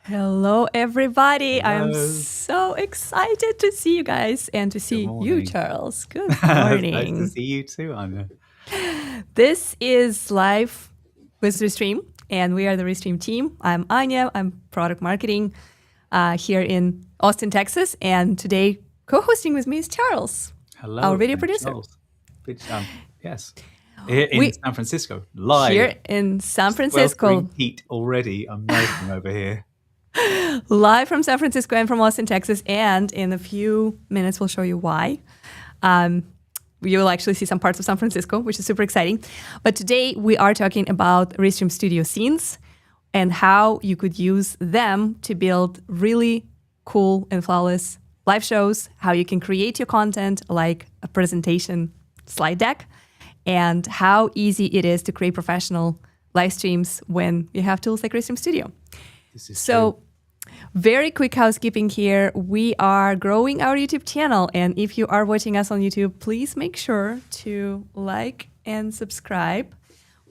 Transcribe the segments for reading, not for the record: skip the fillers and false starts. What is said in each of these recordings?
Hello, everybody. I am Hello. so excited to see you guys and to Good see you, morning. Charles. Good Nice to morning. see you too, Anya. This is Live with Restream, and we are the Restream team. I'm Anya. I'm product marketing here in Austin, Texas. And today, co hosting with me is Charles, our Hello, video I'm producer. Charles. Yes, here in We San Francisco, live. here in San Sweltering Francisco, heat already. I'm melting over here. live from San Francisco and from Austin, Texas. And in a few minutes, we'll show you why. You will actually see some parts of San Francisco, which is super exciting. But today we are talking about Restream Studio scenes and how you could use them to build really cool and flawless live shows, how you can create your content like a presentation slide deck, and how easy it is to create professional live streams when you have tools like Restream Studio. This is So true. very quick housekeeping here. We are growing our YouTube channel. And if you are watching us on YouTube, please make sure to like and subscribe.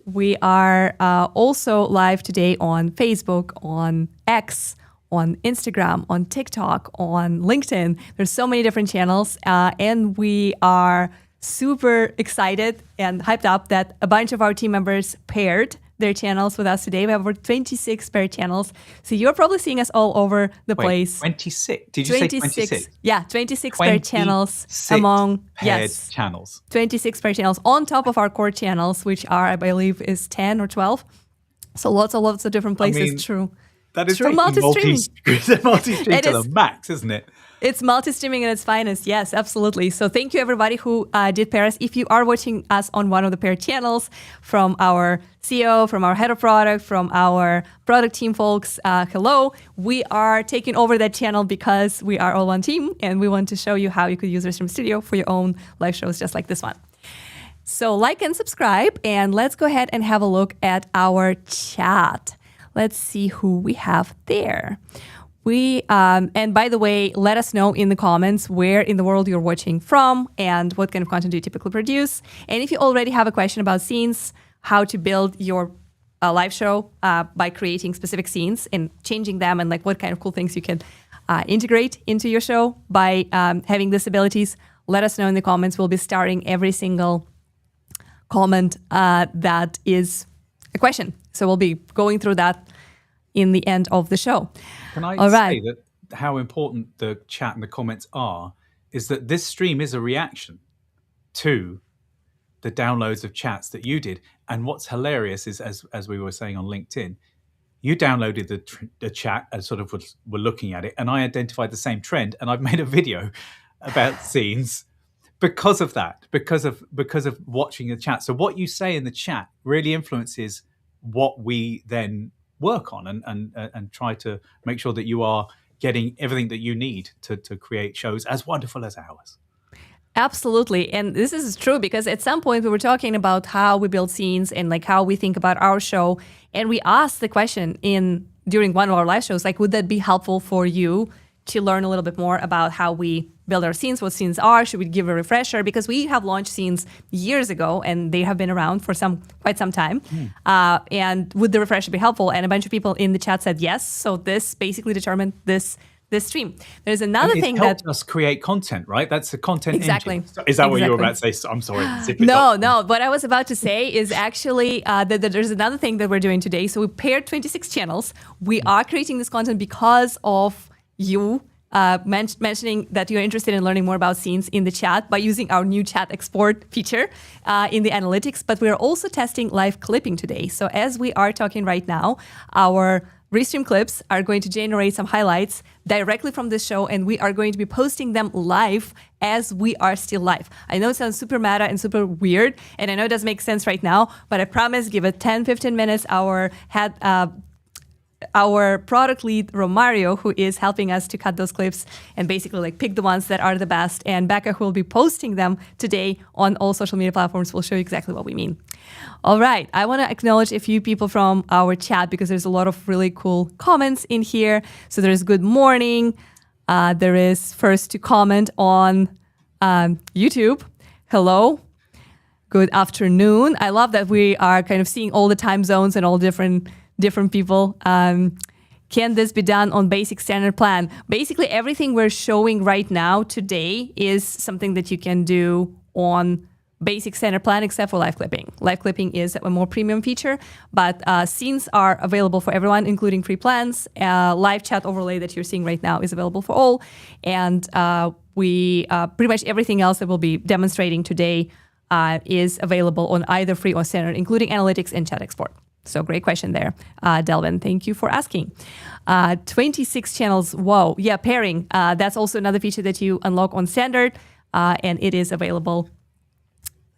We are also live today on Facebook, on X, on Instagram, on TikTok, on LinkedIn. There's so many different channels. And we are super excited and hyped up that a bunch of our team members paired their channels with us today. We have over 26 paired channels. So you're probably seeing us all over the Wait, place. 26? Did you say 26? Yeah, 26 paired channels 26 among, paired channels. 26 paired channels on top of our core channels, which are, I believe, is 10 or 12. So lots of different places. mean, True. That is True multi-streaming. multi-stream It to is. the max, isn't it? It's multi-streaming at its finest. Yes, absolutely. So thank you, everybody who did pair us. If you are watching us on one of the paired channels, from our CEO, from our head of product, from our product team folks, hello. We are taking over that channel because we are all one team, and we want to show you how you could use Restream Studio for your own live shows just like this one. So like and subscribe, and let's go ahead and have a look at our chat. Let's see who we have there. And by the way, let us know in the comments where in the world you're watching from and what kind of content do you typically produce. And if you already have a question about scenes, how to build your live show by creating specific scenes and changing them, and like what kind of cool things you can integrate into your show by having these abilities, let us know in the comments. We'll be starting every single comment that is a question. So we'll be going through that in the end of the show. Can I All say right. that how important the chat and the comments are is that this stream is a reaction to the downloads of chats that you did. And what's hilarious is, as we were saying on LinkedIn, you downloaded the chat and sort of were looking at it, and I identified the same trend, and I've made a video about scenes because of that, because of watching the chat. So what you say in the chat really influences what we then work on and try to make sure that you are getting everything that you need to create shows as wonderful as ours. Absolutely. And this is true because at some point we were talking about how we build scenes and like how we think about our show. And we asked the question during one of our live shows, like, would that be helpful for you to learn a little bit more about how we build our scenes, what scenes are? Should we give a refresher? Because we have launched scenes years ago and they have been around for quite some time. And would the refresher be helpful? And a bunch of people in the chat said yes. So this basically determined this stream. There's another thing that helped us create content, right? That's the content exactly. engine. Is that what you were about to say? I'm sorry. No. What I was about to say is actually that there's another thing that we're doing today. So we paired 26 channels. We are creating this content because of you mentioning that you're interested in learning more about scenes in the chat by using our new chat export feature in the analytics. But we're also testing live clipping today. So as we are talking right now, our Restream clips are going to generate some highlights directly from this show, and we are going to be posting them live as we are still live. I know it sounds super meta and super weird, and I know it doesn't make sense right now, but I promise, give it 10, 15 minutes. Our product lead, Romario, who is helping us to cut those clips and basically like pick the ones that are the best, and Becca, who will be posting them today on all social media platforms, will show you exactly what we mean. All right, I want to acknowledge a few people from our chat because there's a lot of really cool comments in here. So there's good morning. There is first to comment on YouTube. Hello. Good afternoon. I love that we are kind of seeing all the time zones and all different people. Can this be done on basic standard plan? Basically, everything we're showing right now today is something that you can do on basic standard plan, except for live clipping. Live clipping is a more premium feature, but scenes are available for everyone, including free plans. Live chat overlay that you're seeing right now is available for all. And we pretty much everything else that we'll be demonstrating today is available on either free or standard, including analytics and chat export. So great question there, Delvin. Thank you for asking. 26 channels. Whoa. Yeah, pairing. That's also another feature that you unlock on standard, and it is available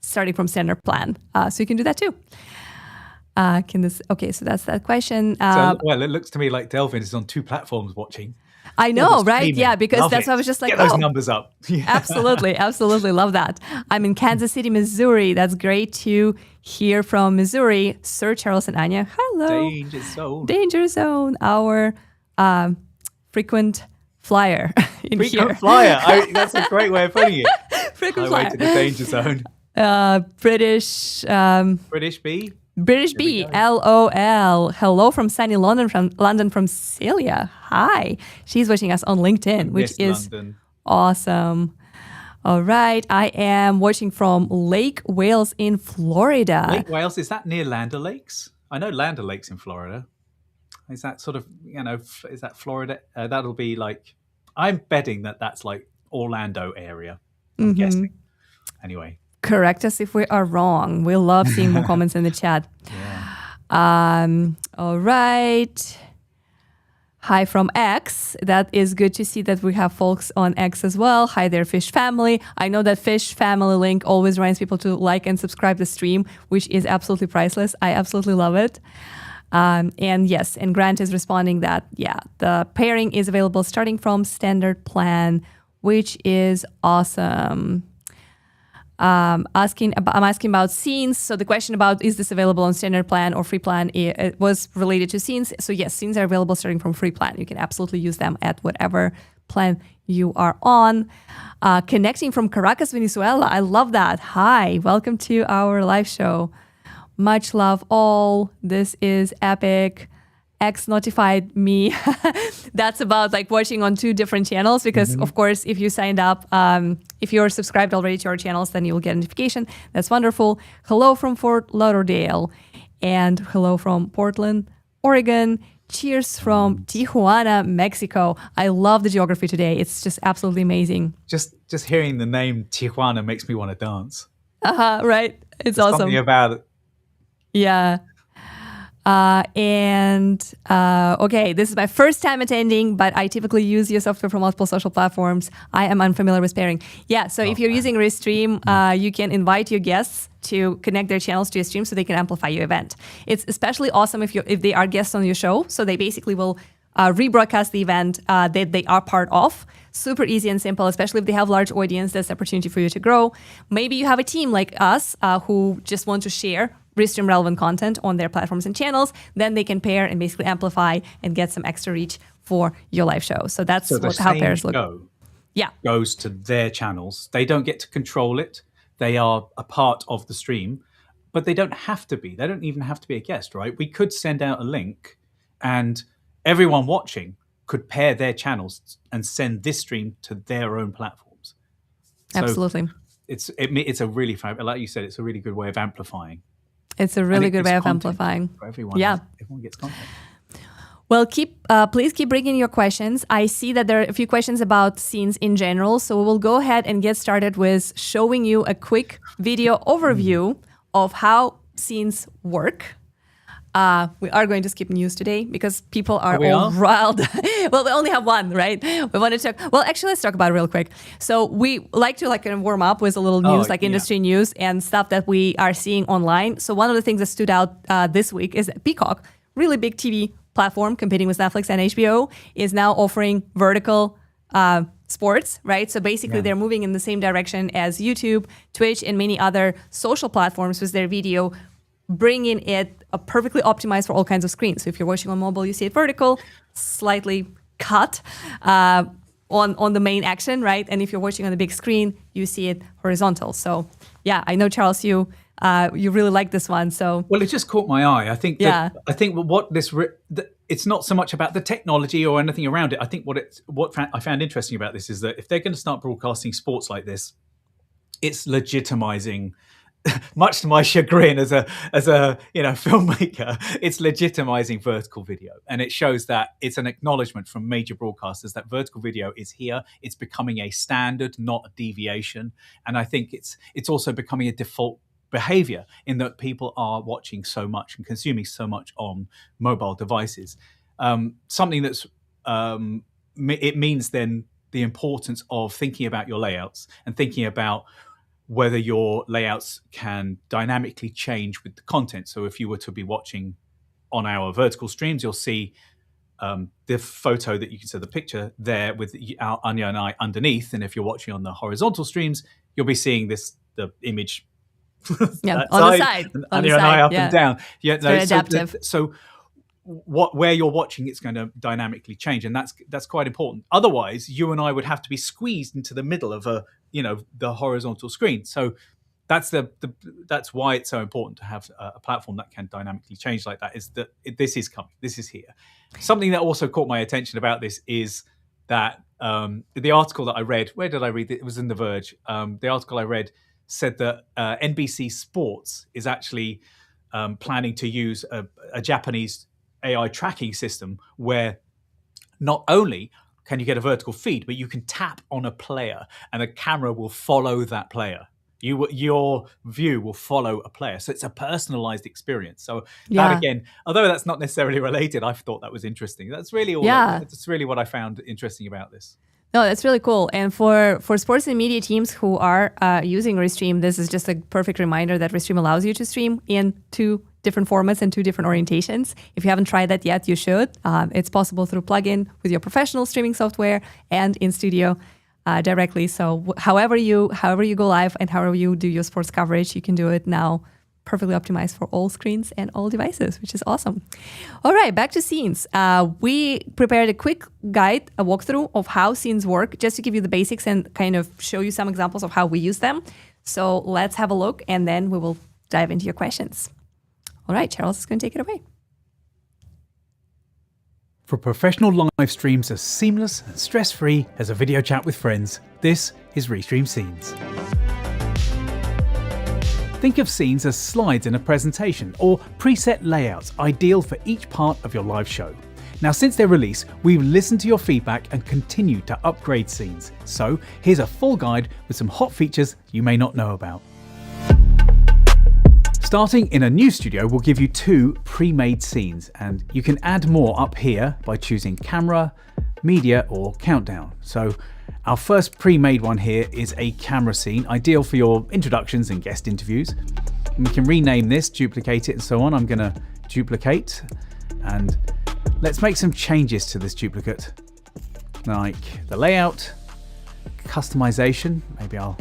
starting from standard plan. So you can do that too. Okay, so that's that question. Well, it looks to me like Delvin is on 2 platforms watching. I know, right? Yeah, because Love that's it. why I was just like, get those numbers up. Yeah. Absolutely love that. I'm in Kansas City, Missouri. That's great to hear from Missouri. Sir Charles and Anya, hello. Danger Zone, our frequent flyer in here. Frequent flyer. That's a great way of putting it. Frequent Highway flyer. to the danger zone. British British B. British B, LOL. Hello from sunny London, from Celia. Hi. She's watching us on LinkedIn, which is London. Awesome. All right. I am watching from Lake Wales in Florida. Lake Wales, is that near Land O'Lakes? I know Land O'Lakes in Florida. Is that sort of, is that Florida? That'll be like, I'm betting that's like Orlando area. I'm guessing. Anyway. Correct us if we are wrong. We love seeing more comments in the chat. Yeah. All right. Hi from X. That is good to see that we have folks on X as well. Hi there, Fish Family. I know that Fish Family link always reminds people to like and subscribe the stream, which is absolutely priceless. I absolutely love it. And yes, and Grant is responding that, yeah, the pairing is available starting from standard plan, which is awesome. I'm asking about scenes. So the question about is this available on standard plan or free plan, it was related to scenes. So yes, scenes are available starting from free plan. You can absolutely use them at whatever plan you are on. Connecting from Caracas, Venezuela. I love that. Hi, welcome to our live show. Much love all. This is epic. X notified me. That's about like watching on 2 different channels because, of course, if you signed up, if you're subscribed already to our channels, then you'll get a notification. That's wonderful. Hello from Fort Lauderdale and hello from Portland, Oregon. Cheers from Tijuana, Mexico. I love the geography today. It's just absolutely amazing. Just hearing the name Tijuana makes me want to dance. Right? It's awesome. Something about it. Yeah. Okay, this is my first time attending, but I typically use your software for multiple social platforms. I am unfamiliar with pairing. Yeah, so if you're using Restream, you can invite your guests to connect their channels to your stream so they can amplify your event. It's especially awesome if they are guests on your show, so they basically will rebroadcast the event that they are part of. Super easy and simple, especially if they have large audience. That's an opportunity for you to grow. Maybe you have a team like us who just want to share Restream relevant content on their platforms and channels. Then they can pair and basically amplify and get some extra reach for your live show. So that's how pairs look. Goes to their channels. They don't get to control it. They are a part of the stream, but they don't have to be. They don't even have to be a guest, right? We could send out a link and everyone watching could pair their channels and send this stream to their own platforms. So absolutely. It's a really, like you said, it's a really good way of amplifying. It's a really good way of amplifying. For everyone. Yeah. Everyone gets content. Well, please keep bringing your questions. I see that there are a few questions about scenes in general. So we'll go ahead and get started with showing you a quick video overview of how scenes work. We are going to skip news today because people are all riled. Well, we only have one, right? We want to talk. Well, actually, let's talk about it real quick. So we like to kind of warm up with a little news, industry news and stuff that we are seeing online. So one of the things that stood out this week is that Peacock, really big TV platform competing with Netflix and HBO, is now offering vertical sports, right? So basically, they're moving in the same direction as YouTube, Twitch, and many other social platforms with their video, bringing it perfectly optimized for all kinds of screens. So if you're watching on mobile, you see it vertical, slightly cut on the main action, right? And if you're watching on the big screen, you see it horizontal. So yeah, I know, Charles, you really like this one. So well, it just caught my eye. I think what this it's not so much about the technology or anything around it. I think what I found interesting about this is that if they're going to start broadcasting sports like this, it's legitimizing, much to my chagrin as a filmmaker, it's legitimizing vertical video, and it shows that it's an acknowledgement from major broadcasters that vertical video is here. It's becoming a standard, not a deviation, and I think it's also becoming a default behavior in that people are watching so much and consuming so much on mobile devices. Something that's it means then the importance of thinking about your layouts and thinking about whether your layouts can dynamically change with the content. So if you were to be watching on our vertical streams, you'll see the photo that you can see, the picture there with Anya and I underneath. And if you're watching on the horizontal streams, you'll be seeing the image on the side. Anya and I up and down. Yeah, it's very adaptive. So where you're watching, it's going to dynamically change, and that's quite important. Otherwise, you and I would have to be squeezed into the middle of the horizontal screen. So that's that's why it's so important to have a platform that can dynamically change like that. Is that this is coming, this is here. Something that also caught my attention about this is that the article that I read. Where did I read it? It was in The Verge. The article I read said that NBC Sports is actually planning to use a Japanese AI tracking system where not only can you get a vertical feed, but you can tap on a player and the camera will follow that player. Your view will follow a player. So it's a personalized experience. So that again, although that's not necessarily related, I thought that was interesting. That's really that's really what I found interesting about this. No, that's really cool. And for sports and media teams who are using Restream, this is just a perfect reminder that Restream allows you to stream in 2 different formats and 2 different orientations. If you haven't tried that yet, you should. It's possible through plugin with your professional streaming software and in studio directly. So however you go live and however you do your sports coverage, you can do it now perfectly optimized for all screens and all devices, which is awesome. All right, back to scenes. We prepared a quick guide, a walkthrough of how scenes work, just to give you the basics and kind of show you some examples of how we use them. So let's have a look, and then we will dive into your questions. All right, Charles is going to take it away. For professional live streams as seamless and stress-free as a video chat with friends, this is Restream Scenes. Think of scenes as slides in a presentation or preset layouts ideal for each part of your live show. Now, since their release, we've listened to your feedback and continue to upgrade scenes. So here's a full guide with some hot features you may not know about. Starting in a new studio, we'll give you 2 pre-made scenes, and you can add more up here by choosing camera, media, or countdown. So our first pre-made one here is a camera scene, ideal for your introductions and guest interviews. And we can rename this, duplicate it, and so on. I'm going to duplicate, and let's make some changes to this duplicate, like the layout, customization. Maybe I'll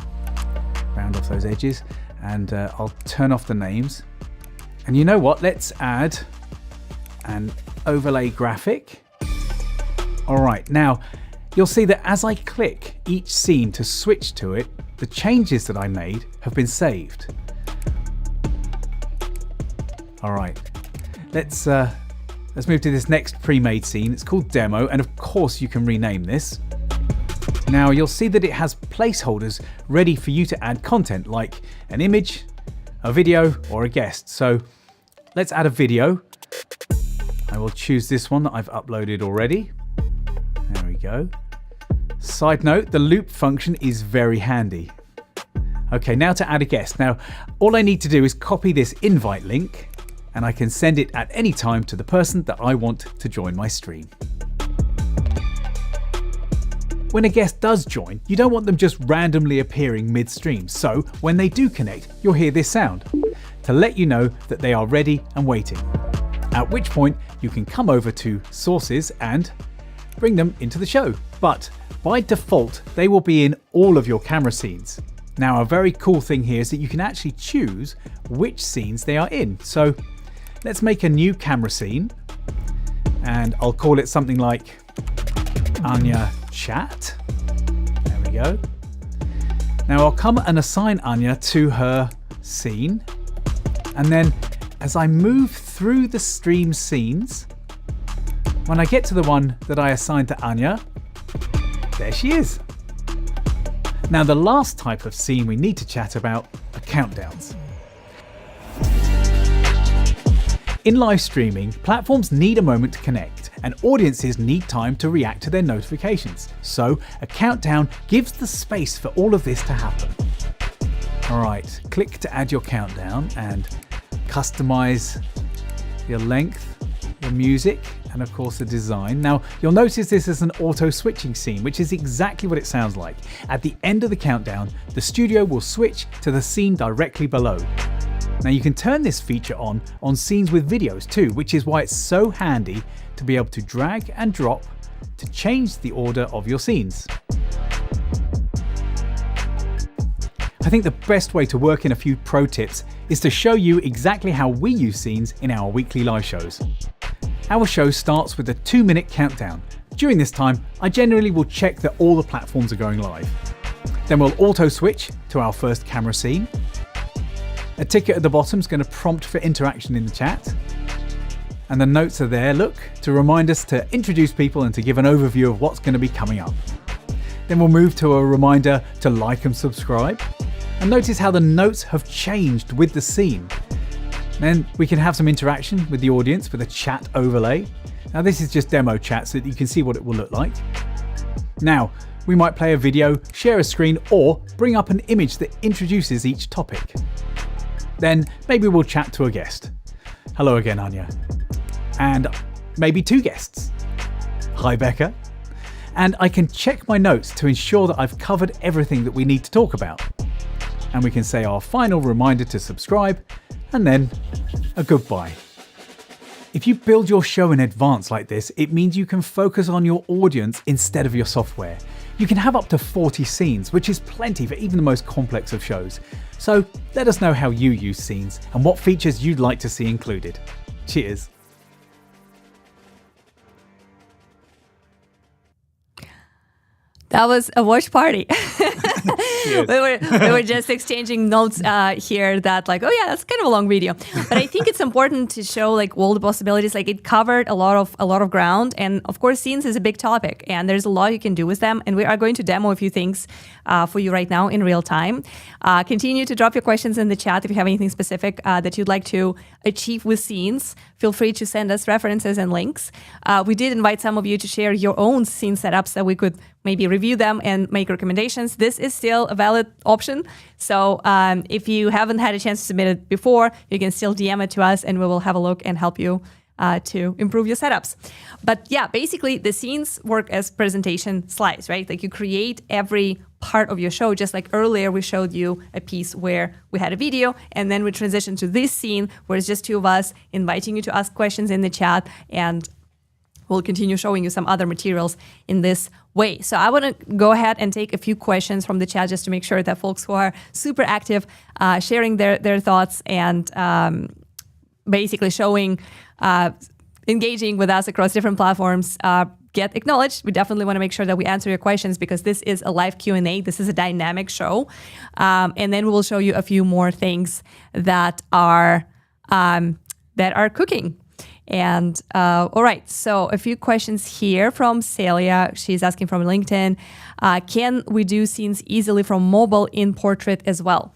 round off those edges, and I'll turn off the names. And you know what? Let's add an overlay graphic. All right, now you'll see that as I click each scene to switch to it, the changes that I made have been saved. All right, let's move to this next pre-made scene. It's called Demo, and of course you can rename this. Now you'll see that it has placeholders ready for you to add content like an image, a video, or a guest. So let's add a video. I will choose this one that I've uploaded already. There we go. Side note, the loop function is very handy. Okay, now to add a guest. Now, all I need to do is copy this invite link, and I can send it at any time to the person that I want to join my stream. When a guest does join, you don't want them just randomly appearing mid-stream. So when they do connect, you'll hear this sound to let you know that they are ready and waiting. At which point you can come over to Sources and bring them into the show. But by default, they will be in all of your camera scenes. Now, a very cool thing here is that you can actually choose which scenes they are in. So let's make a new camera scene, and I'll call it something like Anya Chat. There we go. Now I'll come and assign Anya to her scene, and then as I move through the stream scenes, When I get to the one that I assigned to Anya, there she is. Now, the last type of scene we need to chat about are countdowns. In live streaming, platforms need a moment to connect, and audiences need time to react to their notifications. So, a countdown gives the space for all of this to happen. Alright, click to add your countdown and customize your length, your music, and of course the design. Now, you'll notice this is an auto-switching scene, which is exactly what it sounds like. At the end of the countdown, the studio will switch to the scene directly below. Now, you can turn this feature on scenes with videos too, which is why it's so handy to be able to drag and drop to change the order of your scenes. I think the best way to work in a few pro tips is to show you exactly how we use scenes in our weekly live shows. Our show starts with a 2-minute countdown. During this time, I generally will check that all the platforms are going live. Then we'll auto switch to our first camera scene. A ticket at the bottom is going to prompt for interaction in the chat. And the notes are there, look, to remind us to introduce people and to give an overview of what's going to be coming up. Then we'll move to a reminder to like and subscribe. And notice how the notes have changed with the scene. Then we can have some interaction with the audience with a chat overlay. Now, this is just demo chat so that you can see what it will look like. Now, we might play a video, share a screen, or bring up an image that introduces each topic. Then maybe we'll chat to a guest. Hello again, Anya. And maybe 2 guests. Hi, Becca. And I can check my notes to ensure that I've covered everything that we need to talk about. And we can say our final reminder to subscribe, and then a goodbye. If you build your show in advance like this, it means you can focus on your audience instead of your software. You can have up to 40 scenes, which is plenty for even the most complex of shows. So let us know how you use scenes and what features you'd like to see included. Cheers. That was a watch party. we were just exchanging notes here that like, oh yeah, that's kind of a long video. But I think it's important to show like all the possibilities. Like it covered a lot of ground, and of course scenes is a big topic, and there's a lot you can do with them. And we are going to demo a few things for you right now in real time. Continue to drop your questions in the chat if you have anything specific that you'd like to achieve with scenes. Feel free to send us references and links. We did invite some of you to share your own scene setups that we could maybe review them and make recommendations. This is still a valid option. So if you haven't had a chance to submit it before, you can still DM it to us and we will have a look and help you to improve your setups. But yeah, basically the scenes work as presentation slides, right? Like you create every part of your show, just like earlier we showed you a piece where we had a video and then we transitioned to this scene where it's just 2 of us inviting you to ask questions in the chat, and we'll continue showing you some other materials in this way. So I want to go ahead and take a few questions from the chat just to make sure that folks who are super active, sharing their thoughts and basically showing, engaging with us across different platforms, get acknowledged. We definitely want to make sure that we answer your questions because this is a live Q&A. This is a dynamic show. And then we will show you a few more things that are cooking. And all right, so a few questions here from Celia. She's asking from LinkedIn, can we do scenes easily from mobile in Portrait as well?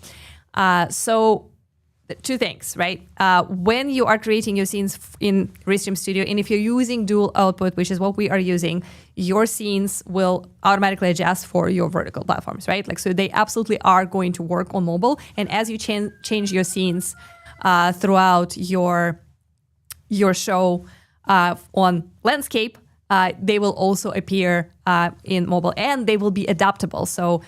So 2 things, right? When you are creating your scenes in Restream Studio, and if you're using dual output, which is what we are using, your scenes will automatically adjust for your vertical platforms, right? Like, so they absolutely are going to work on mobile. And as you change your scenes throughout your show on landscape, they will also appear in mobile and they will be adaptable. So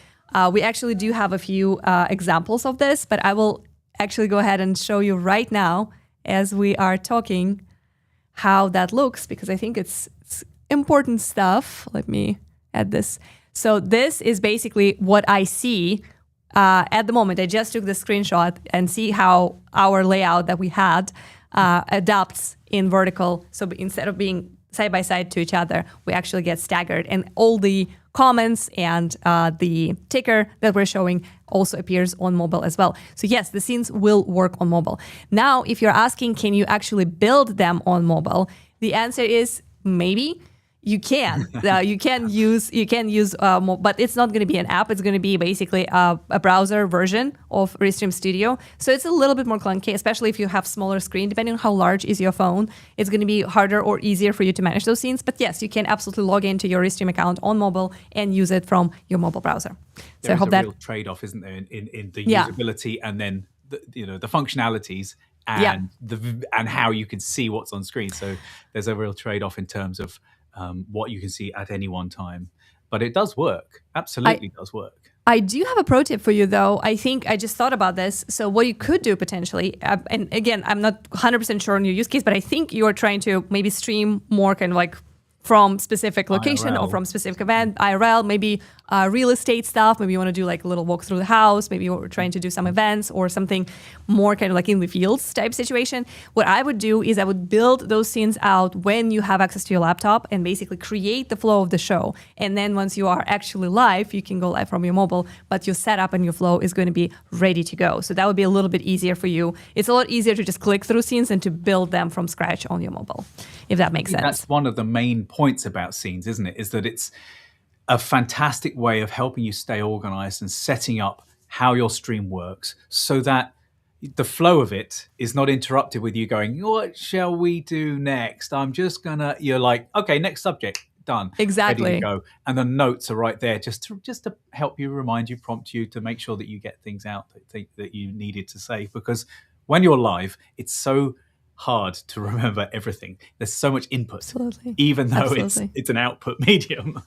we actually do have a few examples of this, but I will actually go ahead and show you right now as we are talking how that looks, because I think it's important stuff. Let me add this. So this is basically what I see at the moment. I just took the screenshot and see how our layout that we had adapts in vertical. So instead of being side by side to each other, we actually get staggered. And all the comments and the ticker that we're showing also appears on mobile as well. So yes, the scenes will work on mobile. Now, if you're asking, can you actually build them on mobile? The answer is maybe. You can use but it's not going to be an app. It's going to be basically a browser version of Restream Studio. So it's a little bit more clunky, especially if you have smaller screen. Depending on how large is your phone, it's going to be harder or easier for you to manage those scenes. But yes, you can absolutely log into your Restream account on mobile and use it from your mobile browser. There's a real trade-off, isn't there, in the usability and then the functionalities and and how you can see what's on screen. So there's a real trade-off in terms of what you can see at any one time. But it does work. Absolutely does work. I do have a pro tip for you, though. I think I just thought about this. So what you could do potentially, and again, I'm not 100% sure on your use case, but I think you're trying to maybe stream more kind of like from specific location or from specific event, IRL, maybe real estate stuff. Maybe you want to do like a little walk through the house. Maybe you're trying to do some events or something more kind of like in the fields type situation. What I would do is I would build those scenes out when you have access to your laptop and basically create the flow of the show. And then once you are actually live, you can go live from your mobile, but your setup and your flow is going to be ready to go. So that would be a little bit easier for you. It's a lot easier to just click through scenes and to build them from scratch on your mobile, if that makes sense. That's one of the main points about scenes, isn't it? Is that it's a fantastic way of helping you stay organized and setting up how your stream works so that the flow of it is not interrupted with you going, what shall we do next? You're like, okay, next subject, done. Exactly. Ready to go. And the notes are right there just to help you, remind you, prompt you to make sure that you get things out that you needed to say. Because when you're live, it's so hard to remember everything. There's so much input. Absolutely. Even though it's an output medium.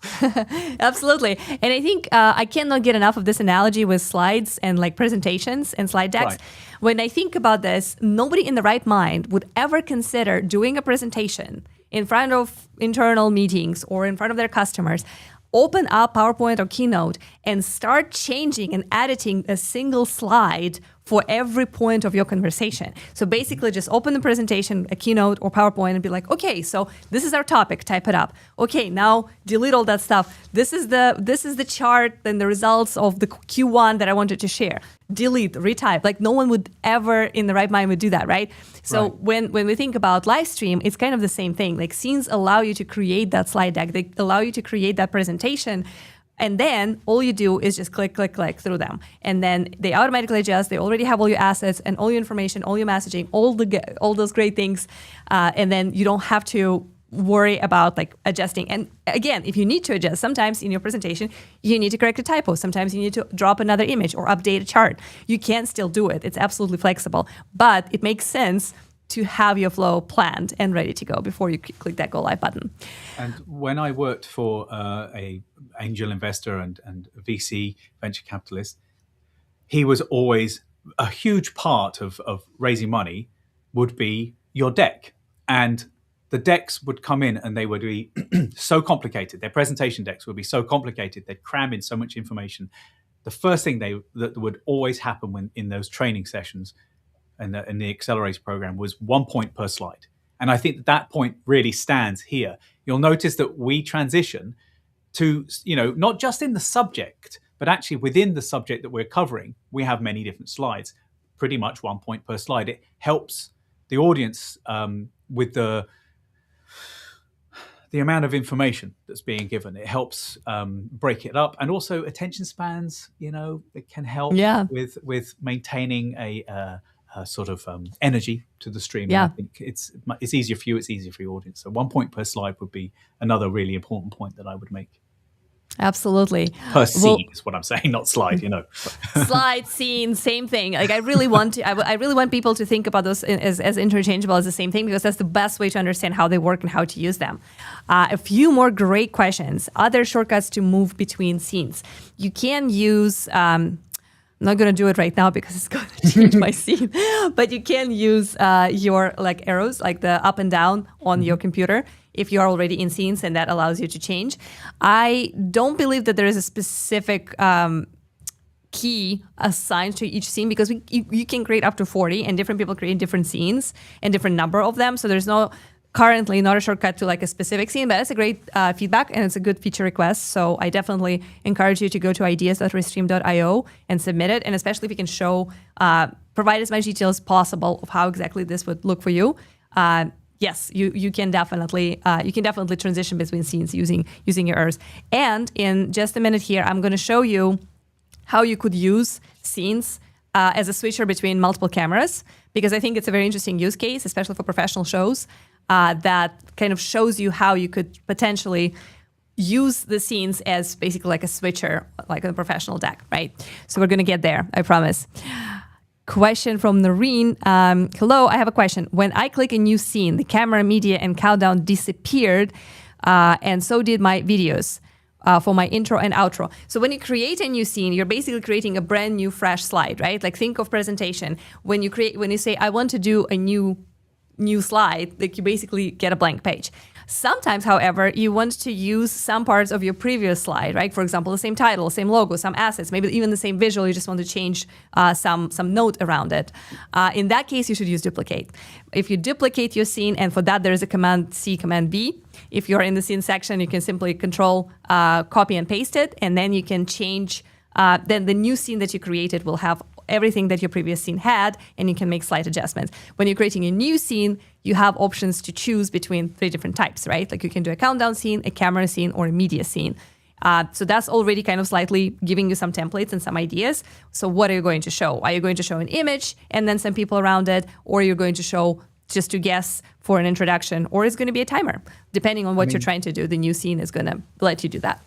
Absolutely. And I think I cannot get enough of this analogy with slides and like presentations and slide decks. Right. When I think about this, nobody in the right mind would ever consider doing a presentation in front of internal meetings or in front of their customers, open up PowerPoint or Keynote and start changing and editing a single slide for every point of your conversation. So basically just open the presentation, a Keynote or PowerPoint and be like, okay, so this is our topic, type it up. Okay, now delete all that stuff. This is the chart and the results of the Q1 that I wanted to share. Delete, retype. Like no one would ever in the right mind would do that, right? So when we think about live stream, it's kind of the same thing. Like scenes allow you to create that slide deck. They allow you to create that presentation. And then all you do is just click through them. And then they automatically adjust. They already have all your assets and all your information, all your messaging, all those great things. And then you don't have to worry about like adjusting. And again, if you need to adjust, sometimes in your presentation, you need to correct a typo. Sometimes you need to drop another image or update a chart. You can still do it. It's absolutely flexible. But it makes sense to have your flow planned and ready to go before you click that go live button. And when I worked for a angel investor and VC venture capitalist, he was always a huge part of raising money would be your deck. And the decks would come in and they would be so complicated. Their presentation decks would be so complicated. They'd cram in so much information. The first thing that would always happen when in those training sessions and in the accelerator program was 1 point per slide. And I think that point really stands here. You'll notice that we transition to, not just in the subject, but actually within the subject that we're covering, we have many different slides, pretty much 1 point per slide. It helps the audience with the amount of information that's being given. It helps break it up. And also attention spans, it can help with maintaining a sort of energy to the stream. Yeah. I think it's easier for you, it's easier for your audience. So 1 point per slide would be another really important point that I would make. Absolutely. Per scene is what I'm saying, not slide, Slide, scene, same thing. Like I really want people to think about those as interchangeable as the same thing, because that's the best way to understand how they work and how to use them. A few more great questions. Other shortcuts to move between scenes. You can use I'm not going to do it right now because it's going to change my scene. But you can use your like arrows, like the up and down on your computer if you are already in scenes, and that allows you to change. I don't believe that there is a specific key assigned to each scene, because you can create up to 40 and different people create different scenes and different number of them. So there's currently not a shortcut to like a specific scene, but it's a great feedback and it's a good feature request. So I definitely encourage you to go to ideas.restream.io and submit it. And especially if you can provide as much detail as possible of how exactly this would look for you. yes, you can definitely transition between scenes using your ERS. And in just a minute here, I'm going to show you how you could use scenes as a switcher between multiple cameras, because I think it's a very interesting use case, especially for professional shows, that kind of shows you how you could potentially use the scenes as basically like a switcher, like a professional deck, right? So we're going to get there, I promise. Question from Noreen. Hello, I have a question. When I click a new scene, the camera, media, and countdown disappeared, and so did my videos for my intro and outro. So when you create a new scene, you're basically creating a brand new, fresh slide, right? Like think of presentation. When you say, I want to do a new slide, like you basically get a blank page. Sometimes, however, you want to use some parts of your previous slide, right? For example, the same title, same logo, some assets, maybe even the same visual. You just want to change some note around it. In that case, you should use duplicate. If you duplicate your scene, and for that there is a Command C, Command B. If you're in the scene section, you can simply Control copy and paste it, and then you can change. Then the new scene that you created will have everything that your previous scene had, and you can make slight adjustments. When you're creating a new scene, you have options to choose between 3 different types, right? Like you can do a countdown scene, a camera scene, or a media scene. So that's already kind of slightly giving you some templates and some ideas. So what are you going to show? Are you going to show an image and then some people around it, or you're going to show just to guess for an introduction, or it's going to be a timer? Depending on what you're trying to do, the new scene is going to let you do that.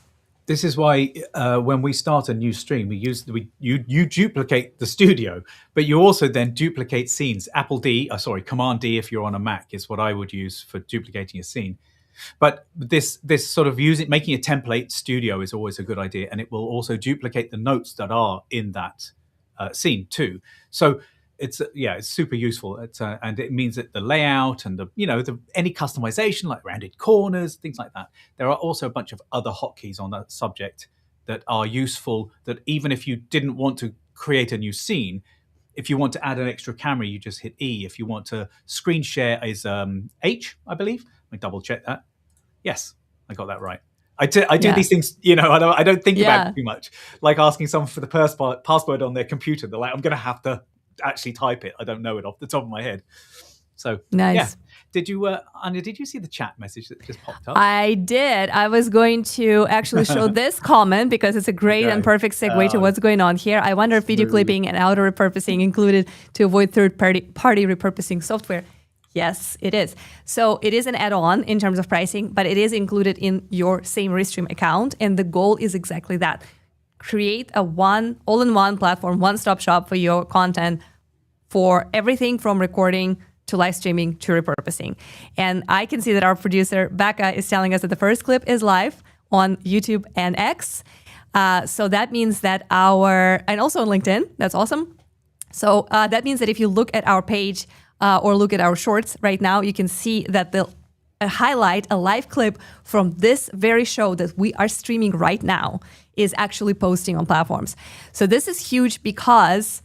This is why when we start a new stream, you duplicate the studio, but you also then duplicate scenes. Command D if you're on a Mac is what I would use for duplicating a scene. But this sort of making a template studio is always a good idea, and it will also duplicate the notes that are in that scene too. So it's super useful. And it means that the layout and any customization, like rounded corners, things like that. There are also a bunch of other hotkeys on that subject that are useful, that even if you didn't want to create a new scene, if you want to add an extra camera, you just hit E. If you want to screen share is H, I believe. Let me double check that. Yes, I got that right. I do these things, I don't think about it too much. Like asking someone for the password on their computer. They're like, I'm going to have to actually type it. I don't know it off the top of my head. So nice. Yeah. Did you, Anya, did you see the chat message that just popped up? I did. I was going to actually show this comment because it's a great and perfect segue to what's going on here. I wonder if video clipping and auto repurposing included to avoid third-party repurposing software. Yes, it is. So it is an add-on in terms of pricing, but it is included in your same Restream account. And the goal is exactly that. Create a all-in-one platform, one-stop shop for your content for everything from recording to live streaming to repurposing. And I can see that our producer, Becca, is telling us that the first clip is live on YouTube and X. So that means that and also on LinkedIn, that's awesome. So that means that if you look at our page or look at our shorts right now, you can see that they'll highlight a live clip from this very show that we are streaming right now is actually posting on platforms. So this is huge because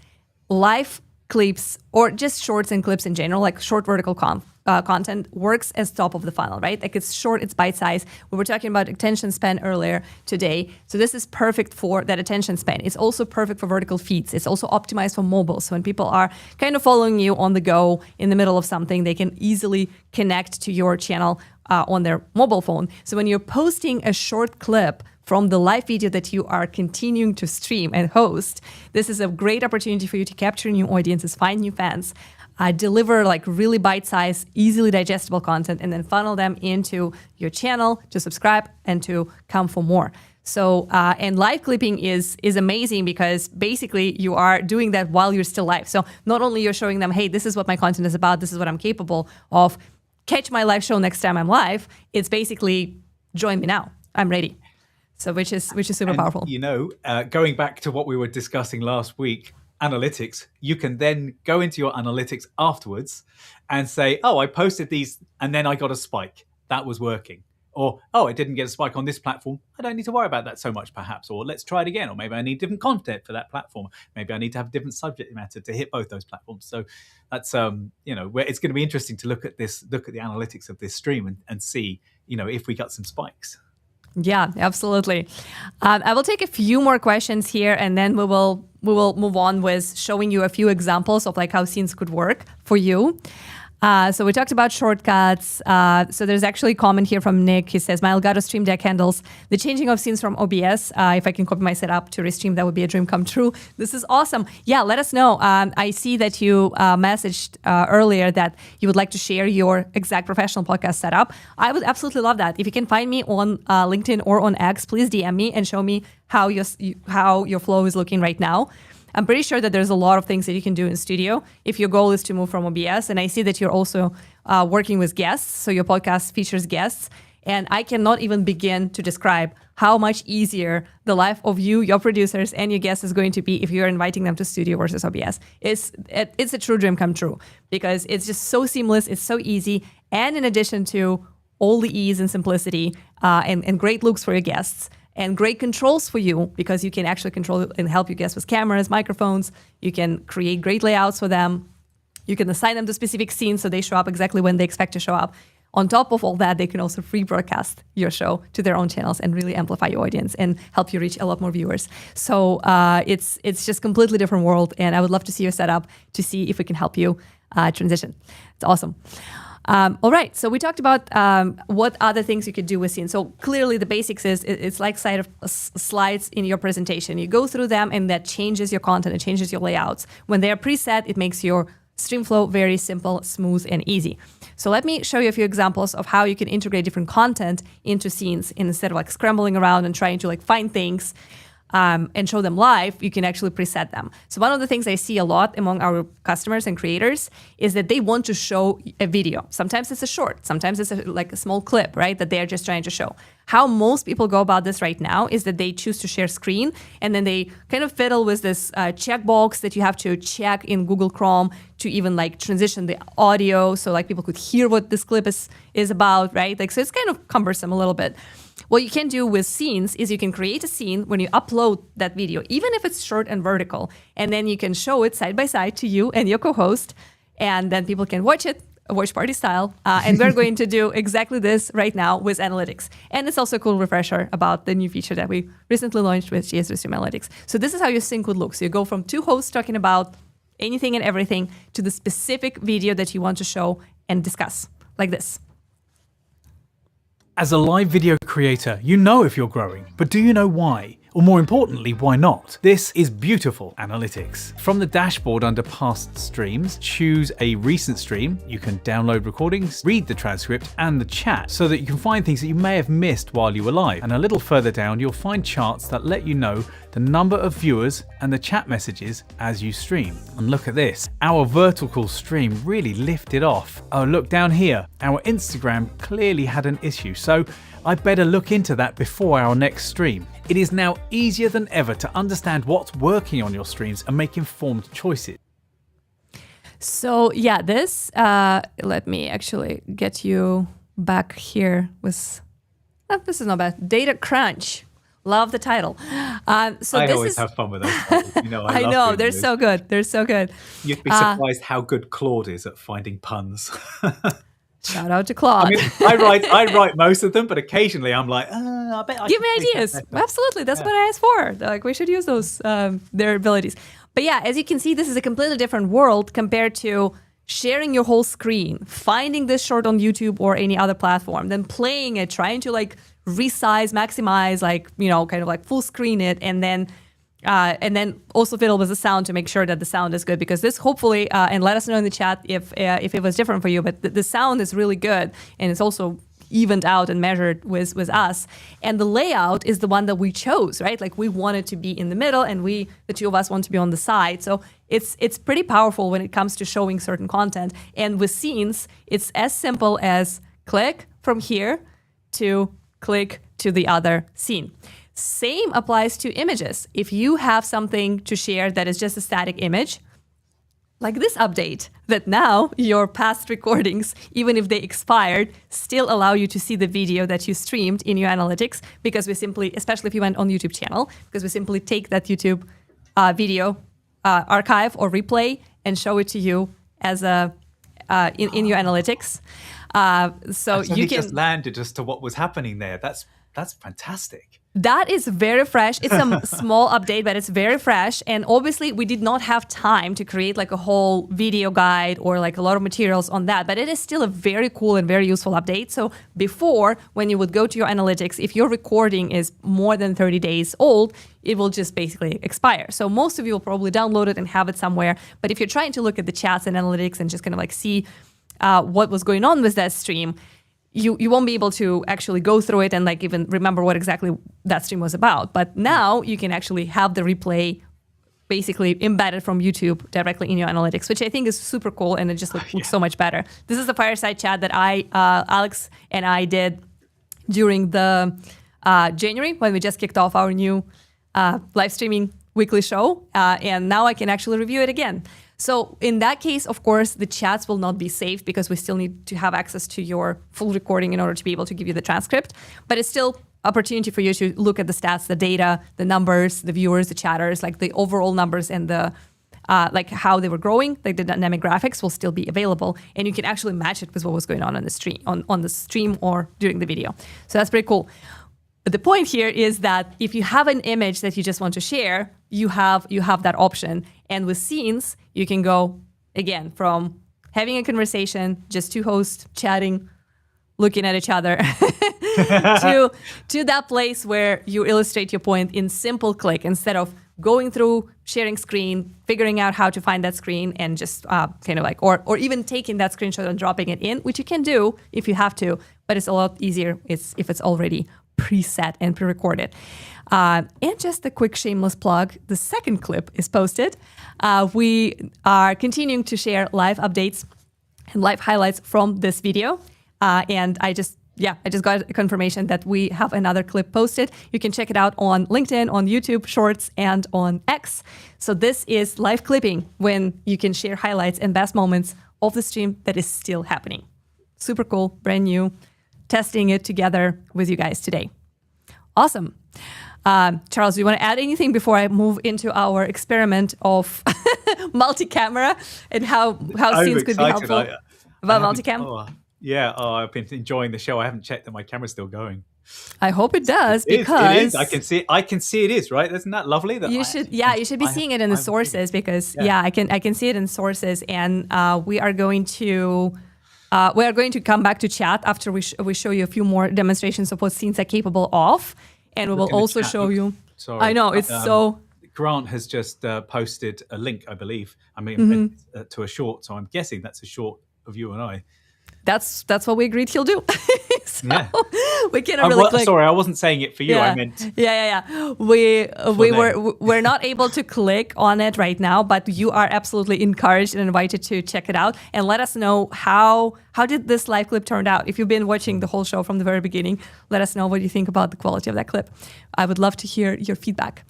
live clips or just shorts and clips in general, like short vertical content works as top of the funnel, right? Like it's short, it's bite size. We were talking about attention span earlier today. So this is perfect for that attention span. It's also perfect for vertical feeds. It's also optimized for mobile. So when people are kind of following you on the go in the middle of something, they can easily connect to your channel on their mobile phone. So when you're posting a short clip from the live video that you are continuing to stream and host, this is a great opportunity for you to capture new audiences, find new fans, deliver like really bite-sized, easily digestible content, and then funnel them into your channel to subscribe and to come for more. So, and live clipping is amazing because basically you are doing that while you're still live. So not only you're showing them, hey, this is what my content is about, this is what I'm capable of, catch my live show next time I'm live, it's basically join me now, I'm ready. So which is super powerful. Going back to what we were discussing last week, analytics, you can then go into your analytics afterwards and say, oh, I posted these and then I got a spike. That was working. Or, oh, I didn't get a spike on this platform. I don't need to worry about that so much, perhaps. Or let's try it again. Or maybe I need different content for that platform. Maybe I need to have different subject matter to hit both those platforms. So that's, where it's going to be interesting to look at the analytics of this stream and see, if we got some spikes. Yeah, absolutely. I will take a few more questions here, and then we will move on with showing you a few examples of like how scenes could work for you. So we talked about shortcuts. So there's actually a comment here from Nick. He says, my Elgato Stream Deck handles the changing of scenes from OBS. If I can copy my setup to Restream, that would be a dream come true. This is awesome. Yeah, let us know. I see that you messaged earlier that you would like to share your exact professional podcast setup. I would absolutely love that. If you can find me on LinkedIn or on X, please DM me and show me how your flow is looking right now. I'm pretty sure that there's a lot of things that you can do in studio if your goal is to move from OBS. And I see that you're also working with guests. So your podcast features guests. And I cannot even begin to describe how much easier the life of you, your producers, and your guests is going to be if you're inviting them to studio versus OBS. It's a true dream come true because it's just so seamless. It's so easy. And in addition to all the ease and simplicity and great looks for your guests, and great controls for you because you can actually control and help your guests with cameras, microphones. You can create great layouts for them. You can assign them to specific scenes so they show up exactly when they expect to show up. On top of all that, they can also free broadcast your show to their own channels and really amplify your audience and help you reach a lot more viewers. So it's just completely different world. And I would love to see your setup to see if we can help you transition. It's awesome. All right, so we talked about what other things you could do with scenes. So clearly the basics is it's like slides in your presentation. You go through them and that changes your content, it changes your layouts. When they are preset, it makes your stream flow very simple, smooth, and easy. So let me show you a few examples of how you can integrate different content into scenes instead of like scrambling around and trying to like find things. And show them live, you can actually preset them. So one of the things I see a lot among our customers and creators is that they want to show a video. Sometimes it's a short, sometimes it's like a small clip, right, that they're just trying to show. How most people go about this right now is that they choose to share screen and then they kind of fiddle with this checkbox that you have to check in Google Chrome to even like transition the audio so like people could hear what this clip is about, right? Like so it's kind of cumbersome a little bit. What you can do with scenes is you can create a scene when you upload that video, even if it's short and vertical, and then you can show it side by side to you and your co-host, and then people can watch it, watch party style. And we're going to do exactly this right now with analytics. And it's also a cool refresher about the new feature that we recently launched with GS Restream Analytics. So this is how your sync would look. So you go from two hosts talking about anything and everything to the specific video that you want to show and discuss, like this. As a live video creator, you know if you're growing, but do you know why? Or more importantly, why not? This is beautiful analytics. From the dashboard under past streams, choose a recent stream. You can download recordings, read the transcript and the chat so that you can find things that you may have missed while you were live. And a little further down, you'll find charts that let you know the number of viewers and the chat messages as you stream. And look at this, our vertical stream really lifted off. Oh, look down here, our Instagram clearly had an issue. So I better look into that before our next stream. It is now easier than ever to understand what's working on your streams and make informed choices. So yeah, this, let me actually get you back here with, this is not bad, Data Crunch. Love the title. So I this always is, have fun with those titles. You know, I love know, doing they're those. so good. They're so good. You'd be surprised how good Claude is at finding puns. Shout out to Claude. I mean, I write most of them, but occasionally I'm like, I bet I Give could me make that ideas. better. Absolutely. That's what I asked for. Like, we should use those, their abilities. But yeah, as you can see, this is a completely different world compared to sharing your whole screen, finding this short on YouTube or any other platform, then playing it, trying to like resize, maximize, like, you know, kind of like full screen it, and then also fiddle with the sound to make sure that the sound is good, because this hopefully, and let us know in the chat if it was different for you, but the sound is really good, and it's also evened out and measured with us. And the layout is the one that we chose, right? Like we wanted to be in the middle, and the two of us want to be on the side. So it's pretty powerful when it comes to showing certain content. And with scenes, it's as simple as click from here to click to the other scene. Same applies to images. If you have something to share that is just a static image, like this update, that now your past recordings, even if they expired, still allow you to see the video that you streamed in your analytics, because we simply, especially if you went on YouTube channel, because we simply take that YouTube video archive or replay and show it to you as in your analytics. So you can just landed as to what was happening there. That's That's fantastic. That is very fresh. It's a small update, but it's very fresh. And obviously, we did not have time to create like a whole video guide or like a lot of materials on that. But it is still a very cool and very useful update. So before, when you would go to your analytics, if your recording is more than 30 days old, it will just basically expire. So most of you will probably download it and have it somewhere. But if you're trying to look at the chats and analytics and just kind of like see what was going on with that stream, you won't be able to actually go through it and like even remember what exactly that stream was about. But now you can actually have the replay basically embedded from YouTube directly in your analytics, which I think is super cool, and it just looks so much better. This is the fireside chat that Alex and I did during the January when we just kicked off our new live streaming weekly show, and now I can actually review it again. So in that case, of course, the chats will not be saved because we still need to have access to your full recording in order to be able to give you the transcript. But it's still opportunity for you to look at the stats, the data, the numbers, the viewers, the chatters, like the overall numbers and the like how they were growing, like the dynamic graphics will still be available, and you can actually match it with what was going on the stream, on the stream or during the video. So that's pretty cool. But the point here is that if you have an image that you just want to share, you have that option. And with scenes, you can go, again, from having a conversation, just two hosts chatting, looking at each other, to that place where you illustrate your point in simple click instead of going through sharing screen, figuring out how to find that screen, and just kind of like, or even taking that screenshot and dropping it in, which you can do if you have to, but it's a lot easier if it's already preset and pre-recorded. And just a quick shameless plug, the second clip is posted. We are continuing to share live updates and live highlights from this video. And I just got a confirmation that we have another clip posted. You can check it out on LinkedIn, on YouTube Shorts, and on X. So this is live clipping when you can share highlights and best moments of the stream that is still happening. Super cool, brand new, testing it together with you guys today. Awesome. Charles, do you want to add anything before I move into our experiment of multi-camera and how scenes could be helpful about multicam? I've been enjoying the show. I haven't checked that my camera's still going. I hope it does, because it is. I can see it is, right? Isn't that lovely? You should be seeing it in the sources, because I can see it in sources, and we are going to come back to chat after we show you a few more demonstrations of what scenes are capable of, and we will also show you. Sorry, I know it's so. Grant has just posted a link, I believe. I mean, to a short. So I'm guessing that's a short of you and I. That's what we agreed he'll do. So we cannot really click. Sorry, I wasn't saying it for you. I meant we're not able to click on it right now, but you are absolutely encouraged and invited to check it out and let us know how did this live clip turn out. If you've been watching the whole show from the very beginning, let us know what you think about the quality of that clip. I would love to hear your feedback.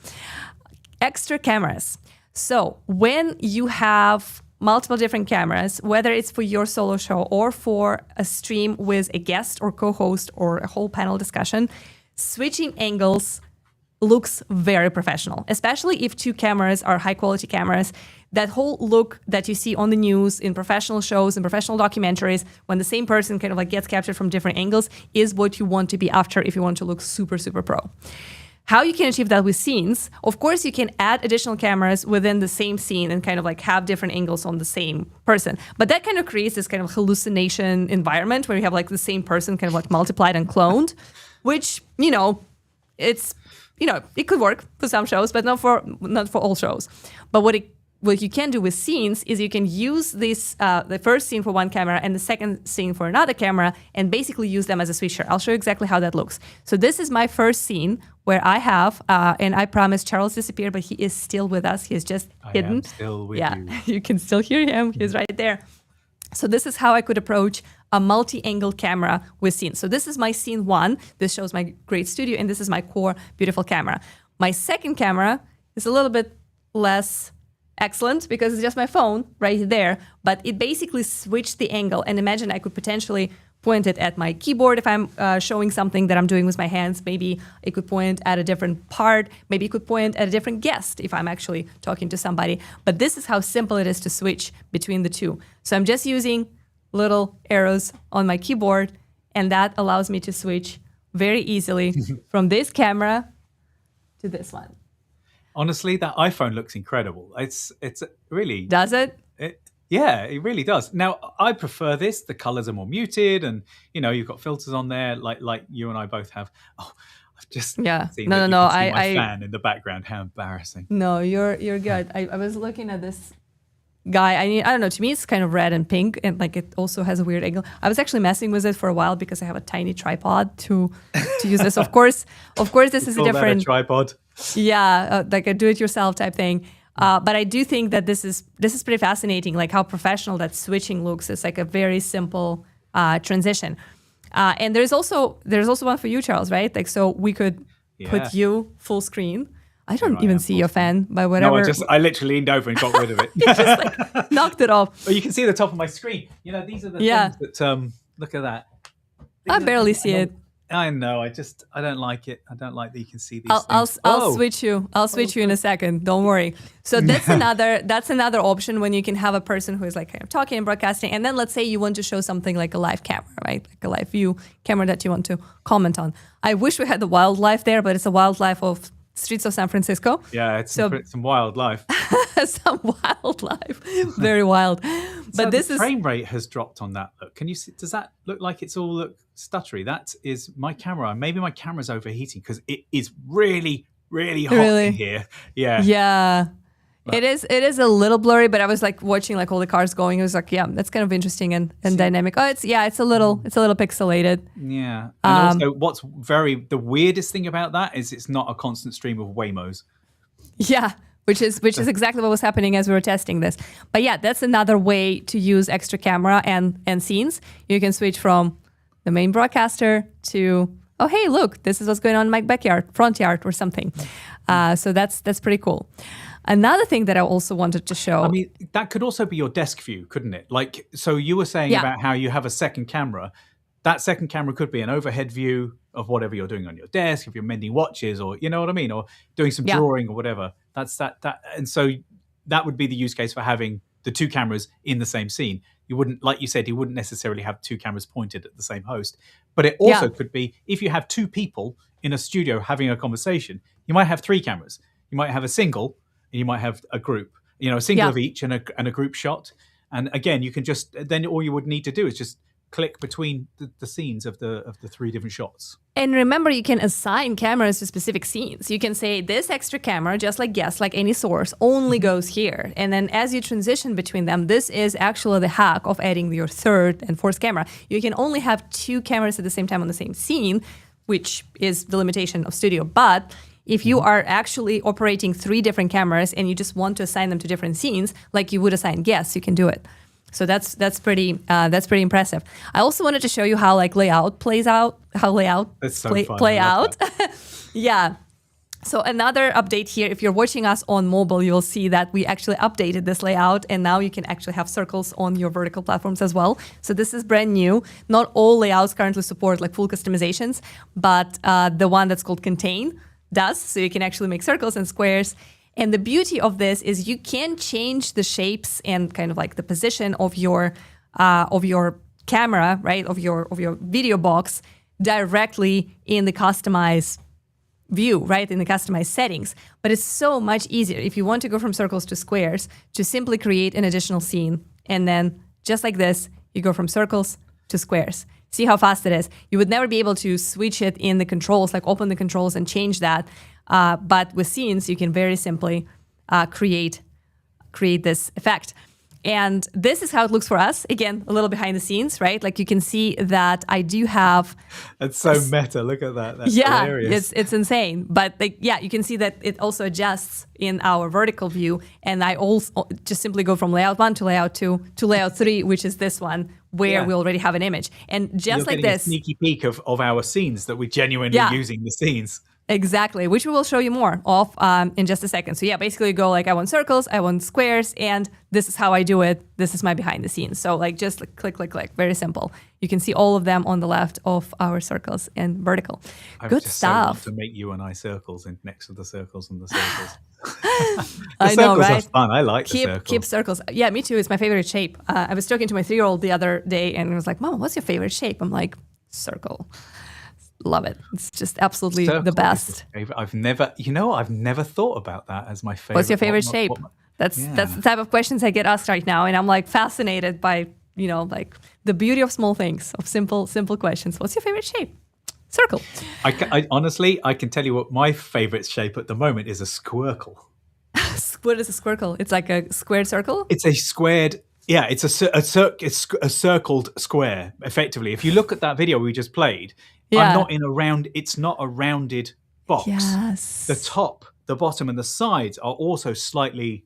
Extra cameras. So when you have multiple different cameras, whether it's for your solo show or for a stream with a guest or co-host or a whole panel discussion, switching angles looks very professional, especially if two cameras are high quality cameras. That whole look that you see on the news in professional shows and professional documentaries, when the same person kind of like gets captured from different angles, is what you want to be after if you want to look super, super pro. How you can achieve that with scenes, of course, you can add additional cameras within the same scene and kind of like have different angles on the same person. But that kind of creates this kind of hallucination environment where you have like the same person kind of like multiplied and cloned, which, it could work for some shows, but not for all shows. But what you can do with scenes is you can use this the first scene for one camera and the second scene for another camera and basically use them as a switcher. I'll show you exactly how that looks. So this is my first scene where I have, and I promise Charles disappeared, but he is still with us. He is just hidden. I am still with you. You can still hear him. He's right there. So this is how I could approach a multi-angle camera with scenes. So this is my scene one. This shows my great studio, and this is my core beautiful camera. My second camera is a little bit less excellent because it's just my phone right there, but it basically switched the angle. And imagine I could potentially point it at my keyboard if I'm showing something that I'm doing with my hands. Maybe it could point at a different part. Maybe it could point at a different guest if I'm actually talking to somebody. But this is how simple it is to switch between the two. So I'm just using little arrows on my keyboard, and that allows me to switch very easily from this camera to this one. Honestly, that iPhone looks incredible. It's really Does it? yeah, it really does. Now, I prefer this. The colors are more muted, and you've got filters on there, like you and I both have. Oh, I've just seen that you can see my fan in the background. How embarrassing! No, you're good. I was looking at this guy. I don't know. To me, it's kind of red and pink, and like it also has a weird angle. I was actually messing with it for a while because I have a tiny tripod to use this. Of course, this is a different tripod. Yeah, like a do-it-yourself type thing. But I do think that this is pretty fascinating, like how professional that switching looks. It's like a very simple transition. And there's also one for you, Charles, right? Like, so we could put you full screen. I don't even see your fan, but whatever. No, I literally leaned over and got rid of it. You just like knocked it off. But you can see the top of my screen. These are the things that, look at that. I barely see it. I know. I don't like it. I don't like that you can see these things. I'll switch you. I'll switch you in a second. Don't worry. So that's another option when you can have a person who is like kind of talking and broadcasting, and then let's say you want to show something like a live camera, right? Like a live view camera that you want to comment on. I wish we had the wildlife there, but it's a wildlife of streets of San Francisco. Yeah, it's some wildlife. Some wildlife, very wild. But the frame rate has dropped on that. Look, can you see? Does that look like it's all look stuttery? That is my camera. Maybe my camera's overheating because it is really, really hot in here. Yeah. Yeah. It is a little blurry, but I was like watching like all the cars going. It was like, yeah, that's kind of interesting and dynamic. Oh, it's a little pixelated. Yeah. And also what's the weirdest thing about that is it's not a constant stream of Waymos. Yeah. Which is exactly what was happening as we were testing this. But yeah, that's another way to use extra camera and scenes. You can switch from the main broadcaster to, oh, hey, look, this is what's going on in my backyard, front yard or something. So that's pretty cool. Another thing that I also wanted to show. I mean, that could also be your desk view, couldn't it? Like, so you were saying about how you have a second camera. That second camera could be an overhead view of whatever you're doing on your desk, if you're mending watches or, you know what I mean? Or doing some drawing or whatever. That's that. And so that would be the use case for having the two cameras in the same scene. You wouldn't, like you said, you wouldn't necessarily have two cameras pointed at the same host. But it also could be, if you have two people in a studio having a conversation, you might have three cameras. You might have a single, and you might have a group, a single of each and a group shot. And again, you can then all you would need to do is just click between the scenes of the three different shots. And remember, you can assign cameras to specific scenes. You can say this extra camera, just like guest, like any source, only goes here. And then as you transition between them, this is actually the hack of adding your third and fourth camera. You can only have two cameras at the same time on the same scene, which is the limitation of studio. But if you are actually operating three different cameras and you just want to assign them to different scenes, like you would assign guests, you can do it. So that's pretty impressive. I also wanted to show you how like layout plays out, how layout play out. Yeah. So another update here, if you're watching us on mobile, you'll see that we actually updated this layout and now you can actually have circles on your vertical platforms as well. So this is brand new. Not all layouts currently support like full customizations, but the one that's called Contain does. So you can actually make circles and squares. And the beauty of this is you can change the shapes and kind of like the position of your camera, right, of your video box directly in the customized view, right, in the customized settings. But it's so much easier if you want to go from circles to squares to simply create an additional scene. And then just like this, you go from circles to squares. See how fast it is. You would never be able to switch it in the controls, like open the controls and change that. But with scenes, you can very simply create this effect. And this is how it looks for us. Again, a little behind the scenes, right? Like you can see that I do have... That's so meta. Look at that. That's hilarious. It's insane. But you can see that it also adjusts in our vertical view. And I also just simply go from layout 1 to layout 2 to layout 3, which is this one, where we already have an image. And just You're like this... a sneaky peek of our scenes that we're genuinely using the scenes. Exactly, which we will show you more of in just a second. So yeah, basically you go like, I want circles, I want squares, and this is how I do it. This is my behind the scenes. So like just like, click, click, click, very simple. You can see all of them on the left of our circles in vertical. Good stuff. So want to make you and I circles next to the circles and the circles. I know, right? Are fun. I like the circles. Keep circles. Yeah, me too. It's my favorite shape. I was talking to my 3-year-old the other day and he was like, Mama, what's your favorite shape? I'm like, circle. love it. It's just absolutely Circle the is best. my favorite. I've never thought about that as my favorite. What's your favorite shape? That's the type of questions I get asked right now, and I'm like fascinated by like the beauty of small things, of simple questions. What's your favorite shape? Circle. I honestly, I can tell you what my favorite shape at the moment is: a squircle. What is a squircle? It's like a squared circle? It's a squared. Yeah, it's a circled square. Effectively, if you look at that video we just played, Yeah. I'm not in a round. It's not a rounded box. Yes. The top, the bottom, and the sides are also slightly.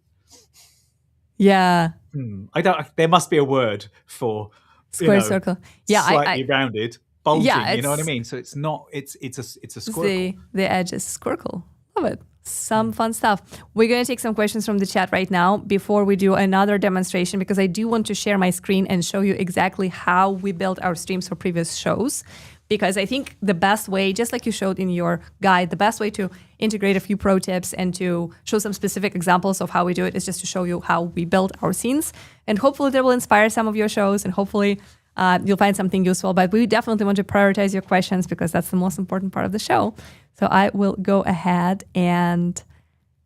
Yeah. There must be a word for Square circle. Yeah, slightly rounded, bulging. Yeah, you know what I mean? So it's not. It's a squircle. The edge is squircle. Love it. Some fun stuff. We're going to take some questions from the chat right now before we do another demonstration, because I do want to share my screen and show you exactly how we built our streams for previous shows. Because I think the best way, just like you showed in your guide, the best way to integrate a few pro tips and to show some specific examples of how we do it is just to show you how we build our scenes. And hopefully that will inspire some of your shows, and hopefully you'll find something useful. But we definitely want to prioritize your questions because that's the most important part of the show. So I will go ahead and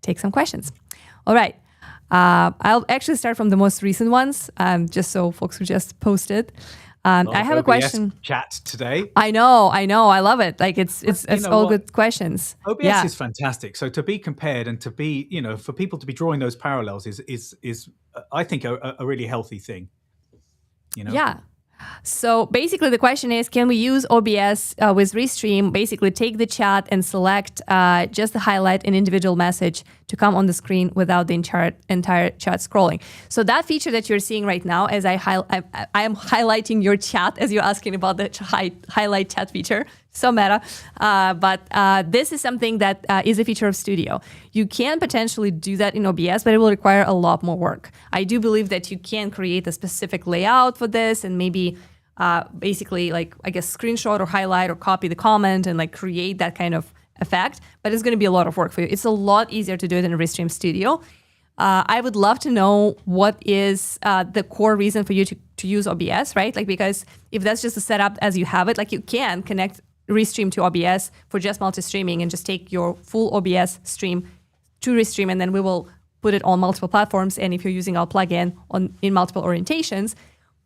take some questions. All right. I'll actually start from the most recent ones, just so folks who just posted. I have a question. Chat today. I know. I love it. Like it's all good questions. OBS is fantastic. So to be compared and to be, for people to be drawing those parallels is I think a really healthy thing. Yeah. So basically the question is, can we use OBS with Restream, basically take the chat and select just to highlight an individual message to come on the screen without the entire chat scrolling. So that feature that you're seeing right now, as I am highlighting your chat as you're asking about the highlight chat feature, so meta, but this is something that is a feature of Studio. You can potentially do that in OBS, but it will require a lot more work. I do believe that you can create a specific layout for this and maybe basically screenshot or highlight or copy the comment and create that kind of effect, but it's going to be a lot of work for you. It's a lot easier to do it in Restream Studio. I would love to know what is the core reason for you to use OBS, right? Because if that's just a setup as you have it, you can connect Restream to OBS for just multi-streaming and just take your full OBS stream to Restream, and then we will put it on multiple platforms. And if you're using our plugin in multiple orientations,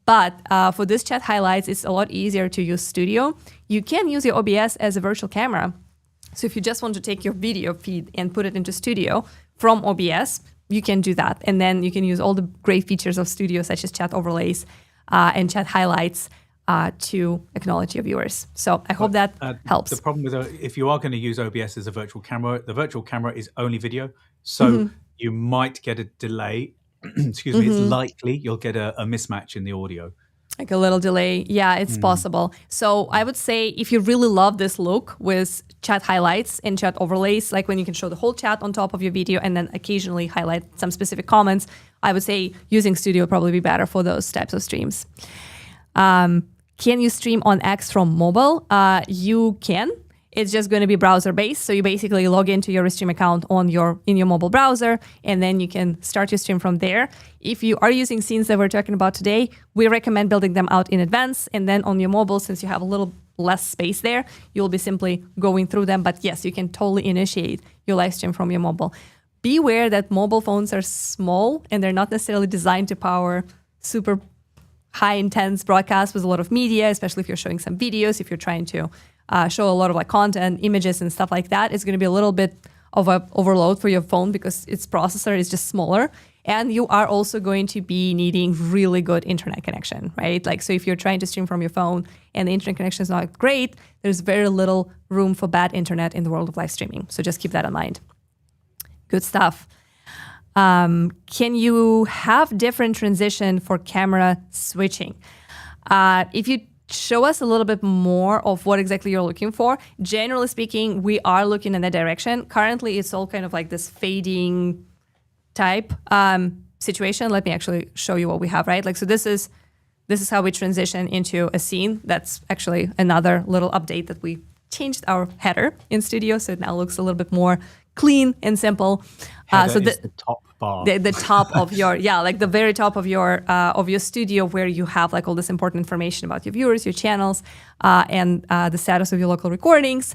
but for this chat highlights, it's a lot easier to use Studio. You can use your OBS as a virtual camera. So if you just want to take your video feed and put it into Studio from OBS, you can do that. And then you can use all the great features of Studio, such as chat overlays and chat highlights to acknowledge your viewers. So I hope that helps. The problem with if you are going to use OBS as a virtual camera, the virtual camera is only video. So you might get a delay. Excuse me. It's likely you'll get a mismatch in the audio. Like a little delay. Yeah, it's possible. So I would say if you really love this look with chat highlights and chat overlays, like when you can show the whole chat on top of your video and then occasionally highlight some specific comments, I would say using Studio would probably be better for those types of streams. Can you stream on X from mobile? You can. It's just going to be browser-based. So you basically log into your Restream account in your mobile browser, and then you can start your stream from there. If you are using scenes that we're talking about today, we recommend building them out in advance. And then on your mobile, since you have a little less space there, you'll be simply going through them. But yes, you can totally initiate your live stream from your mobile. Be aware that mobile phones are small, and they're not necessarily designed to power super high intense broadcasts with a lot of media, especially if you're showing some videos, if you're trying to show a lot of content, images and stuff like that. It's going to be a little bit of an overload for your phone because its processor is just smaller. And you are also going to be needing really good internet connection, right? So if you're trying to stream from your phone and the internet connection is not great, there's very little room for bad internet in the world of live streaming. So just keep that in mind. Good stuff. Can you have different transition for camera switching? If you show us a little bit more of what exactly you're looking for. Generally speaking, we are looking in that direction. Currently, it's all kind of like this fading type situation. Let me actually show you what we have, right? So this is how we transition into a scene. That's actually another little update that we changed our header in Studio, so it now looks a little bit more clean and simple. So the top bar, the top of your like the very top of your studio, where you have like all this important information about your viewers, your channels, and the status of your local recordings.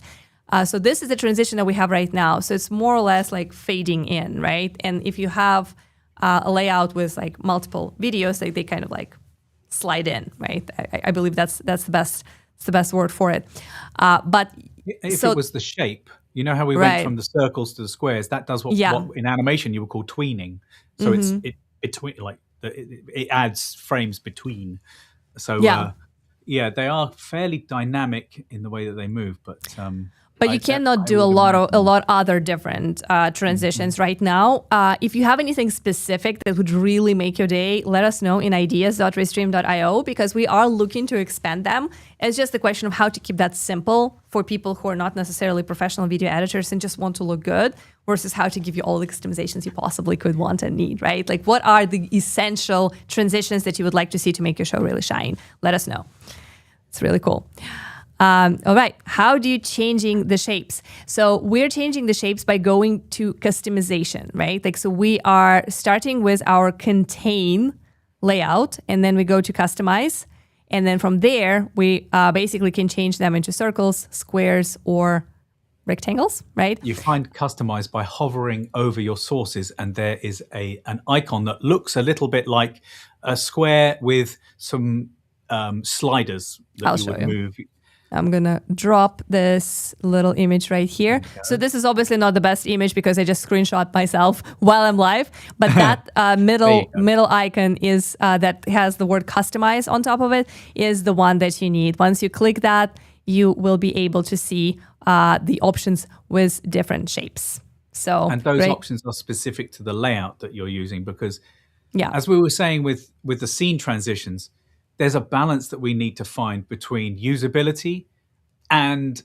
So this is the transition that we have right now. So it's more or less like fading in, right? And if you have a layout with like multiple videos, they kind of like slide in, right? I believe that's the best word for it. But if it was the shape, you know how we went from the circles to the squares. That does what in animation you would call tweening. So it's between, like it adds frames between. So they are fairly dynamic in the way that they move, but you cannot do a lot other different transitions right now. If you have anything specific that would really make your day, let us know in ideas.restream.io, because we are looking to expand them. It's just a question of how to keep that simple for people who are not necessarily professional video editors and just want to look good, versus how to give you all the customizations you possibly could want and need, right? Like, what are the essential transitions that you would like to see to make your show really shine? Let us know. It's really cool. All right, how do you changing the shapes? So we're changing the shapes by going to customization, right? Like, so we are starting with our contain layout, and then we go to customize. And then from there, we basically can change them into circles, squares, or rectangles, right? You find customize by hovering over your sources, and there is an icon that looks a little bit like a square with some sliders that you would move. I'm going to drop this little image right here. Okay. So this is obviously not the best image because I just screenshot myself while I'm live. But that middle icon is that has the word customize on top of it is the one that you need. Once you click that, you will be able to see the options with different shapes. And those options are specific to the layout that you're using, because as we were saying with the scene transitions, there's a balance that we need to find between usability and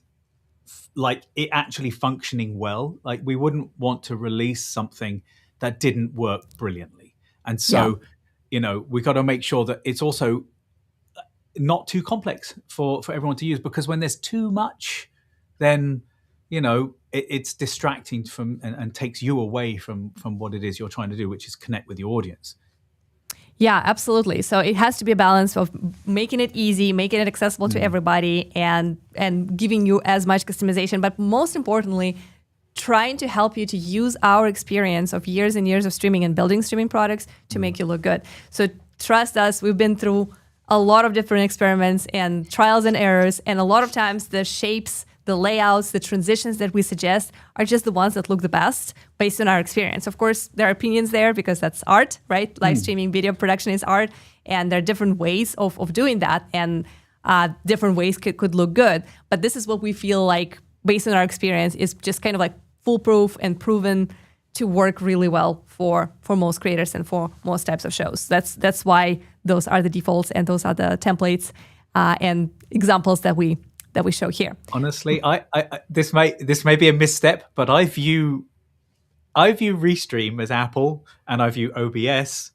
like it actually functioning well. Like, we wouldn't want to release something that didn't work brilliantly. And so, we got to make sure that it's also not too complex for everyone to use, because when there's too much, then, it's distracting from and takes you away from what it is you're trying to do, which is connect with your audience. Yeah, absolutely. So it has to be a balance of making it easy, making it accessible to everybody, and giving you as much customization. But most importantly, trying to help you to use our experience of years and years of streaming and building streaming products to make you look good. So trust us, we've been through a lot of different experiments and trials and errors. And a lot of times the shapes, the layouts, the transitions that we suggest are just the ones that look the best based on our experience. Of course, there are opinions there because that's art, right? Live streaming video production is art, and there are different ways of doing that, and different ways could look good. But this is what we feel like, based on our experience, is just kind of like foolproof and proven to work really well for most creators and for most types of shows. That's why those are the defaults and those are the templates and examples that we show here. Honestly, I this may be a misstep, but I view Restream as Apple and I view OBS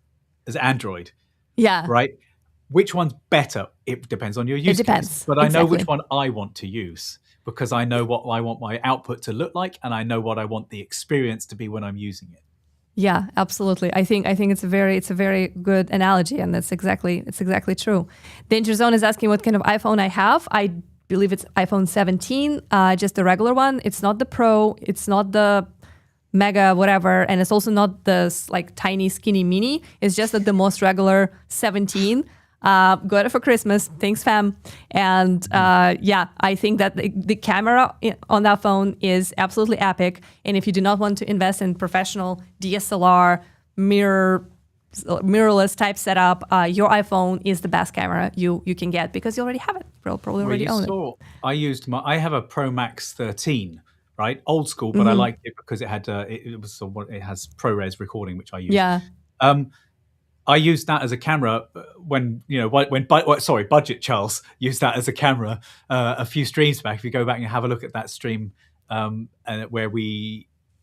as Android. Yeah. Right? Which one's better? It depends on your use case. But I know which one I want to use, because I know what I want my output to look like, and I know what I want the experience to be when I'm using it. Yeah, absolutely. I think it's a very good analogy, and it's exactly true. Danger Zone is asking what kind of iPhone I have. I believe it's iPhone 17, just the regular one. It's not the Pro, it's not the Mega whatever, and it's also not the like tiny skinny mini. It's just the most regular 17. Got it for Christmas. Thanks, fam. And I think that the camera on that phone is absolutely epic. And if you do not want to invest in professional DSLR mirrorless type setup, your iPhone is the best camera you can get, because you already have it. You'll probably already own it. I have a Pro Max 13, right? Old school, but I liked it because it had it has ProRes recording, which I use. Yeah. I used that as a camera when Budget Charles used that as a camera a few streams back. If you go back and have a look at that stream, where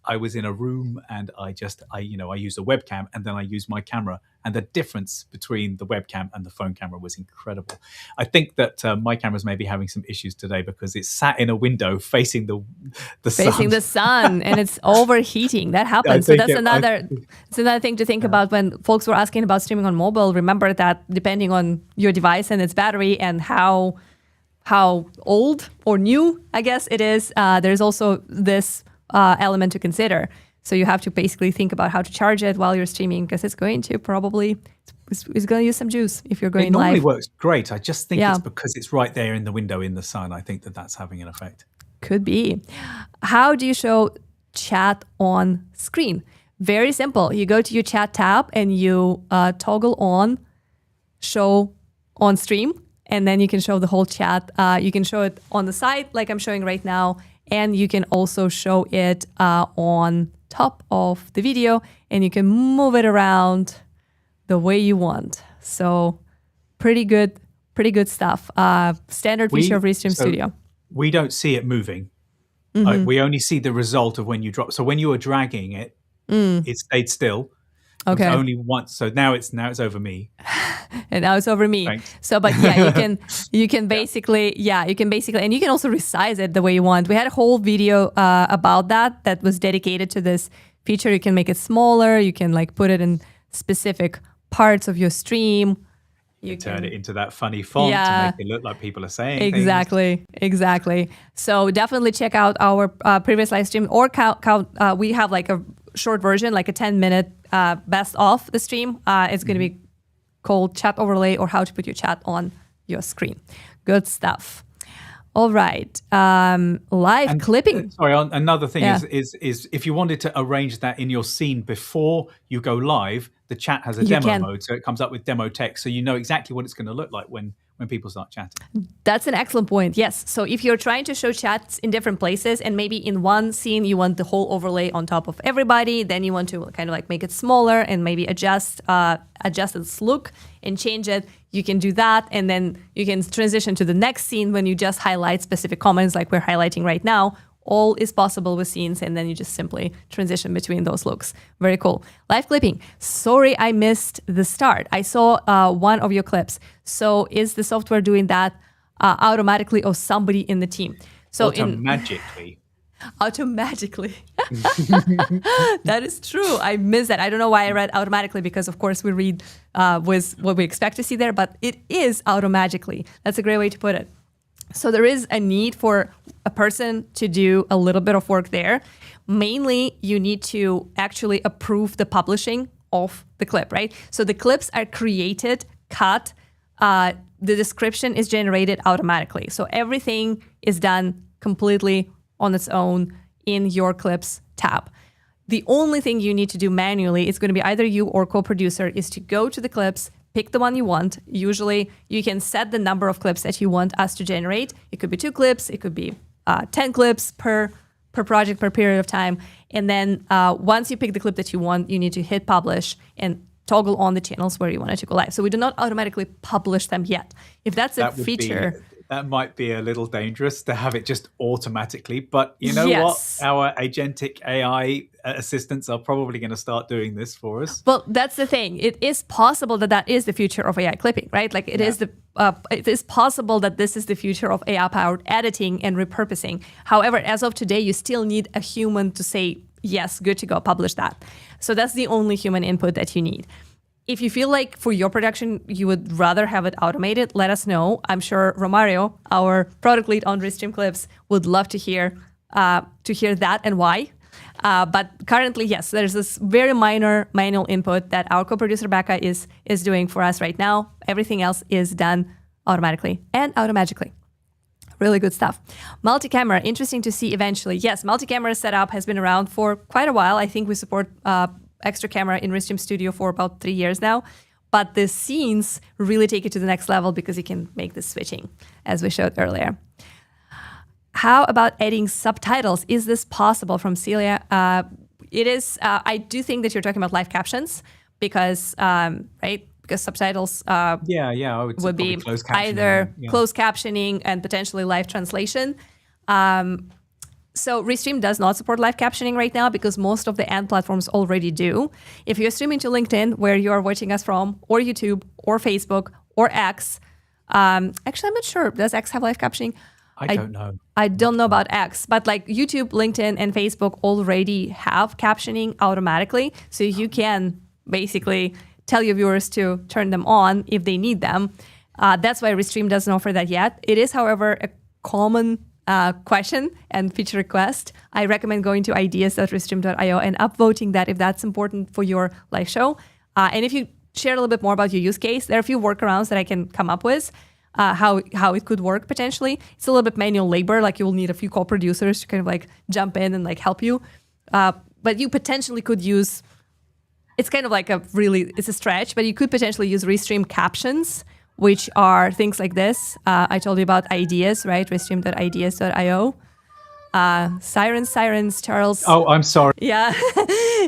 I was in a room and I used a webcam and then I used my camera, and the difference between the webcam and the phone camera was incredible. I think that my camera's maybe having some issues today because it's sat in a window facing the facing sun. the sun, and it's overheating. That happens. So that's another thing to think about when folks were asking about streaming on mobile. Remember that depending on your device and its battery and how old or new, I guess it is, there's also this element to consider. So you have to basically think about how to charge it while you're streaming, because it's going to use some juice if you're going live. It normally works great. I just think it's because it's right there in the window in the sun. I think that's having an effect. Could be. How do you show chat on screen? Very simple. You go to your chat tab and you toggle on show on stream, and then you can show the whole chat. You can show it on the side like I'm showing right now, and you can also show it on top of the video, and you can move it around the way you want. So pretty good stuff. Standard feature of Restream Studio. We don't see it moving. We only see the result of when you drop. So when you were dragging it, it stayed still. Okay. It was only once. So now it's over me. And now it's over me. Thanks. So, but yeah, you can basically, and you can also resize it the way you want. We had a whole video about that was dedicated to this feature. You can make it smaller. You can like put it in specific parts of your stream. You turn it into that funny font to make it look like people are saying things. Exactly. So definitely check out our previous live stream, or we have like a short version, like a 10-minute best of the stream. It's going to be called Chat Overlay, or how to put your chat on your screen. Good stuff. All right. Live clipping. Sorry, another thing is if you wanted to arrange that in your scene before you go live, the chat has a demo mode, so it comes up with demo text, so you know exactly what it's going to look like when people start chatting. That's an excellent point. Yes. So if you're trying to show chats in different places, and maybe in one scene you want the whole overlay on top of everybody, then you want to kind of like make it smaller and maybe adjust its look and change it, you can do that. And then you can transition to the next scene when you just highlight specific comments like we're highlighting right now. All is possible with scenes, and then you just simply transition between those looks. Very cool. Live clipping. Sorry, I missed the start. I saw one of your clips. So is the software doing that automatically, or somebody in the team? So Automagically. Automatically. That is true. I missed that. I don't know why I read automatically, because of course we read with what we expect to see there, but it is automagically. That's a great way to put it. So there is a need for a person to do a little bit of work there. Mainly, you need to actually approve the publishing of the clip, right? So the clips are created, cut, the description is generated automatically. So everything is done completely on its own in your clips tab. The only thing you need to do manually is going to be either you or co-producer is to go to the clips, pick the one you want. Usually you can set the number of clips that you want us to generate. It could be 2 clips, it could be 10 clips per project, per period of time. And then once you pick the clip that you want, you need to hit publish and toggle on the channels where you want it to go live. So we do not automatically publish them yet. If that's a feature... That might be a little dangerous to have it just automatically, but you know what? Our agentic AI assistants are probably going to start doing this for us. Well, that's the thing. It is possible that is the future of AI clipping, right? Like it is possible that this is the future of AI-powered editing and repurposing. However, as of today, you still need a human to say, yes, good to go, publish that. So that's the only human input that you need. If you feel like for your production, you would rather have it automated, let us know. I'm sure Romario, our product lead on Restream Clips, would love to hear that and why. But currently, yes, there's this very minor manual input that our co-producer Becca is doing for us right now. Everything else is done automatically and automagically. Really good stuff. Multi-camera, interesting to see eventually. Yes, multi-camera setup has been around for quite a while. I think we support extra camera in Restream Studio for about 3 years now. But the scenes really take it to the next level because you can make the switching, as we showed earlier. How about adding subtitles? Is this possible? From Celia? It is. I do think that you're talking about live captions because, right? Because subtitles I would be either closed captioning and potentially live translation. So Restream does not support live captioning right now because most of the end platforms already do. If you're streaming to LinkedIn, where you are watching us from, or YouTube, or Facebook, or X, actually, I'm not sure. Does X have live captioning? I don't know. I don't know about X, but like YouTube, LinkedIn, and Facebook already have captioning automatically. So you can basically tell your viewers to turn them on if they need them. That's why Restream doesn't offer that yet. It is, however, a common question and feature request. I recommend going to ideas.restream.io and upvoting that if that's important for your live show. And if you share a little bit more about your use case, there are a few workarounds that I can come up with, how it could work potentially. It's a little bit manual labor, like you will need a few co-producers to kind of like jump in and like help you. But you potentially could use, it's kind of like it's a stretch, but you could potentially use Restream captions, which are things like this. I told you about ideas, right? Restream.ideas.io. Sirens, Charles. Oh, I'm sorry. Yeah,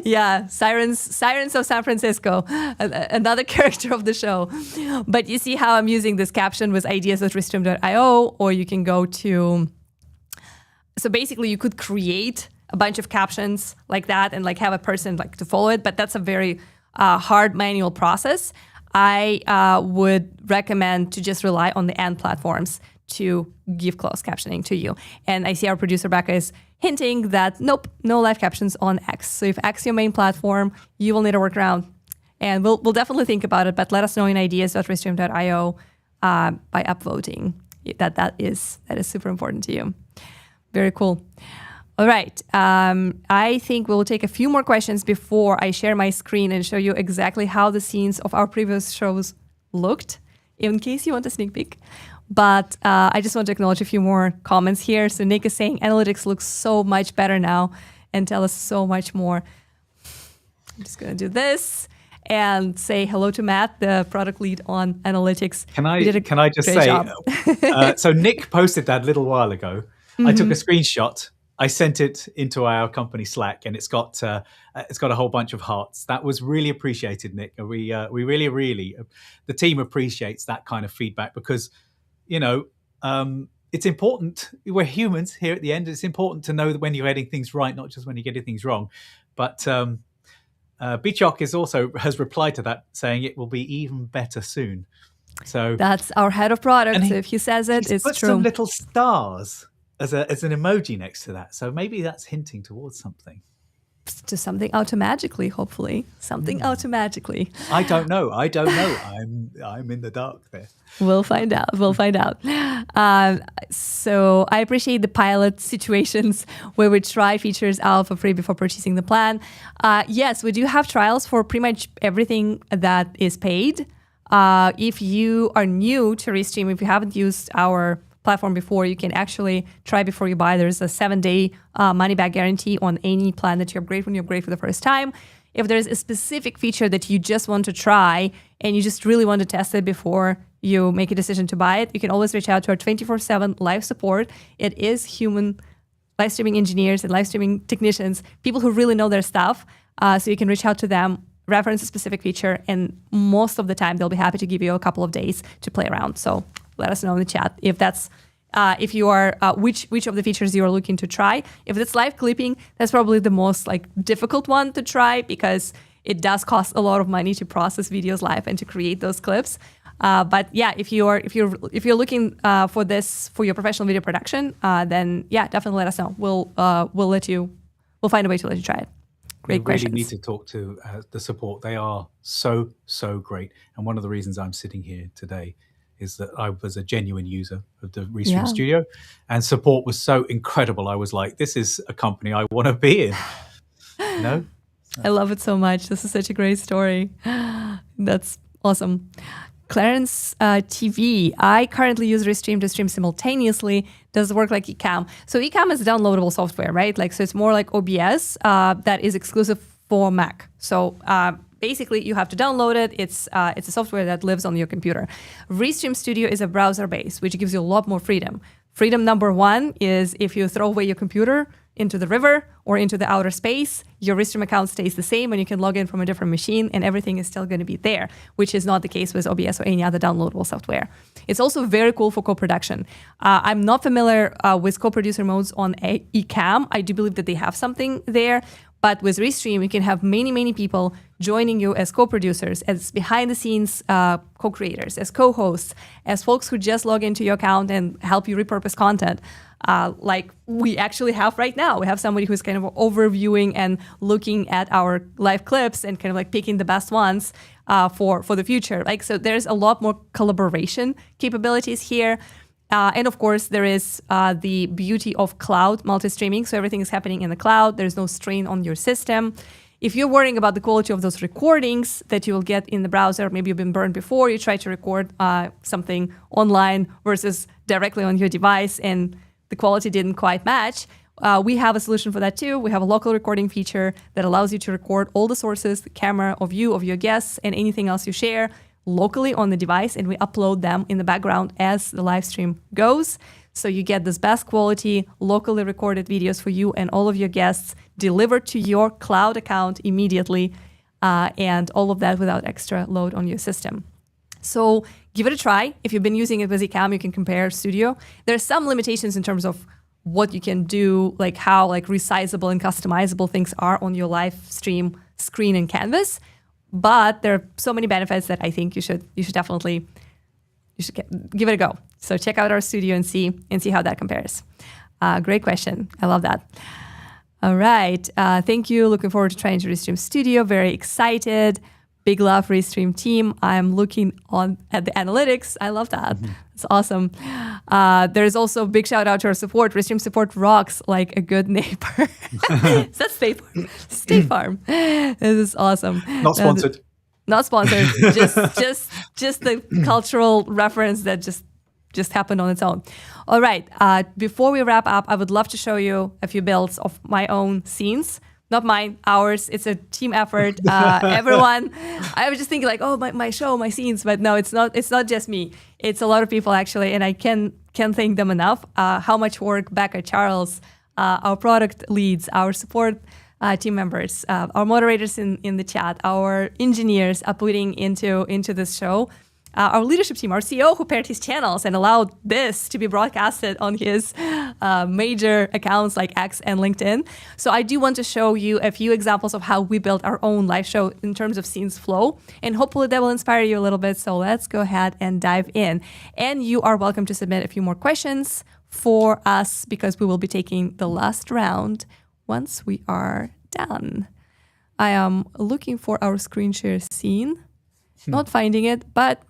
yeah. Sirens of San Francisco, another character of the show. But you see how I'm using this caption with ideas.restream.io, or you can go to. So basically, you could create a bunch of captions like that and like have a person like to follow it, but that's a very hard manual process. I would recommend to just rely on the end platforms to give closed captioning to you. And I see our producer Becca is hinting that nope, no live captions on X. So if X is your main platform, you will need a workaround. And we'll definitely think about it, but let us know in ideas.restream.io by upvoting that is super important to you. Very cool. All right. I think we'll take a few more questions before I share my screen and show you exactly how the scenes of our previous shows looked, in case you want a sneak peek. But I just want to acknowledge a few more comments here. So Nick is saying analytics looks so much better now and tell us so much more. I'm just going to do this and say hello to Matt, the product lead on analytics. Can I just say, so Nick posted that a little while ago. Mm-hmm. I took a screenshot. I sent it into our company Slack, and it's got a whole bunch of hearts. That was really appreciated, Nick. We really, the team appreciates that kind of feedback because, it's important. We're humans here at the end. It's important to know that when you're getting things right, not just when you're getting things wrong. But Bichok has replied to that, saying it will be even better soon. So that's our head of product. So if he says it, it's put true. Some little stars as an emoji next to that. So maybe that's hinting towards something. To something automagically, hopefully. Something automagically. I don't know. I'm in the dark there. We'll find out. So I appreciate the pilot situations where we try features out for free before purchasing the plan. Yes, we do have trials for pretty much everything that is paid. If you are new to Restream, if you haven't used our platform before, you can actually try before you buy. There's a 7-day money-back guarantee on any plan that you upgrade when you upgrade for the first time. If there's a specific feature that you just want to try and you just really want to test it before you make a decision to buy it, you can always reach out to our 24/7 live support. It is human live streaming engineers and live streaming technicians, people who really know their stuff. So you can reach out to them, reference a specific feature, and most of the time they'll be happy to give you a couple of days to play around. So let us know in the chat if that's if you are which of the features you are looking to try. If it's live clipping, that's probably the most difficult one to try because it does cost a lot of money to process videos live and to create those clips. But yeah, if you're looking for this for your professional video production, then yeah, definitely let us know. We'll find a way to let you try it. Great questions. We really need to talk to the support. They are so great. And one of the reasons I'm sitting here today is that I was a genuine user of the Restream Studio, and support was so incredible. I was like, this is a company I want to be in. I love it so much. This is such a great story. That's awesome. Clarence TV. I currently use Restream to stream simultaneously. Does it work like Ecamm? So Ecamm is downloadable software, right? So it's more like OBS that is exclusive for Mac. So basically, you have to download it. It's a software that lives on your computer. Restream Studio is a browser base, which gives you a lot more freedom. Freedom number one is if you throw away your computer into the river or into the outer space, your Restream account stays the same and you can log in from a different machine and everything is still going to be there, which is not the case with OBS or any other downloadable software. It's also very cool for co-production. I'm not familiar with co-producer modes on Ecamm. I do believe that they have something there. But with Restream, you can have many, many people joining you as co-producers, as behind-the-scenes co-creators, as co-hosts, as folks who just log into your account and help you repurpose content, like we actually have right now. We have somebody who's kind of overviewing and looking at our live clips and kind of like picking the best ones for the future. Like, so there's a lot more collaboration capabilities here. And of course, there is the beauty of cloud multi-streaming. So everything is happening in the cloud. There's no strain on your system. If you're worrying about the quality of those recordings that you will get in the browser, maybe you've been burned before, you try to record something online versus directly on your device and the quality didn't quite match, we have a solution for that too. We have a local recording feature that allows you to record all the sources, the camera of you, of your guests, and anything else you share locally on the device, and we upload them in the background as the live stream goes. So you get this best quality, locally recorded videos for you and all of your guests delivered to your cloud account immediately, and all of that without extra load on your system. So give it a try. If you've been using it with Ecamm, you can compare Studio. There are some limitations in terms of what you can do, like how like resizable and customizable things are on your live stream screen and canvas. But there are so many benefits that I think you should definitely give it a go. So check out our Studio and see how that compares. Great question. I love that. All right. Thank you. Looking forward to trying to Restream Studio. Very excited. Big love, Restream team. I'm looking at the analytics. I love that. It's awesome. There's also a big shout out to our support. Restream support rocks like a good neighbor. Is that State Farm? State Farm. This is awesome. Not sponsored. Not sponsored. just the cultural reference that just happened on its own. All right. Before we wrap up, I would love to show you a few builds of my own scenes. Not mine, ours. It's a team effort. Everyone. I was just thinking like, oh, my show, my scenes, but no, it's not. It's not just me. It's a lot of people actually, and I can't thank them enough. How much work Becca, Charles, our product leads, our support team members, our moderators in the chat, our engineers are putting into this show. Our leadership team, our CEO who paired his channels and allowed this to be broadcasted on his major accounts like X and LinkedIn. So I do want to show you a few examples of how we built our own live show in terms of scenes flow. And hopefully that will inspire you a little bit. So let's go ahead and dive in. And you are welcome to submit a few more questions for us because we will be taking the last round once we are done. I am looking for our screen share scene, not finding it, but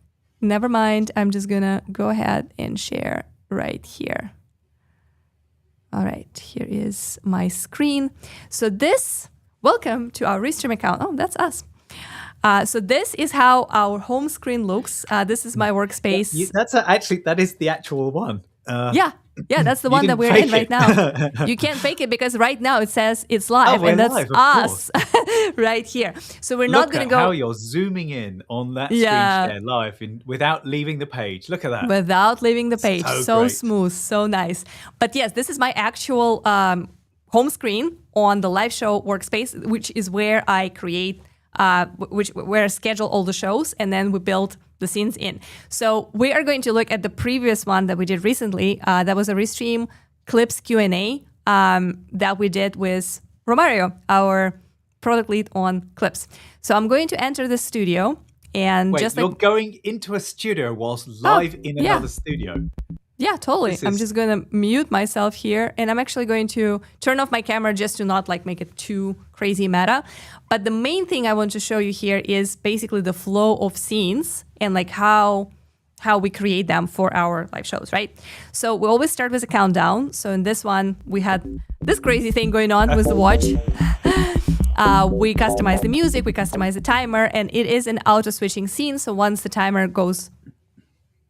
never mind. I'm just going to go ahead and share right here. All right, here is my screen. So welcome to our Restream account. Oh, that's us. So this is how our home screen looks. This is my workspace. That is the actual one. Yeah, that's the one that we're in right now. You can't fake it because right now it says it's live, and that's live, us right here. So we're not going to go. Look at how you're zooming in on that screen share live without leaving the page. Look at that. Without leaving the page. So smooth, so nice. But yes, this is my actual home screen on the live show workspace, which is where I create, where I schedule all the shows, and then we build the scenes in. So we are going to look at the previous one that we did recently. That was a Restream Clips Q&A that we did with Romario, our product lead on Clips. So I'm going to enter the studio and you're going into a studio whilst live in another studio. Yeah, totally. I'm just going to mute myself here, and I'm actually going to turn off my camera just to not like make it too crazy meta. But the main thing I want to show you here is basically the flow of scenes and like how we create them for our live shows, right? So we always start with a countdown. So in this one, we had this crazy thing going on with the watch. We customize the music, we customize the timer, and it is an auto-switching scene. So once the timer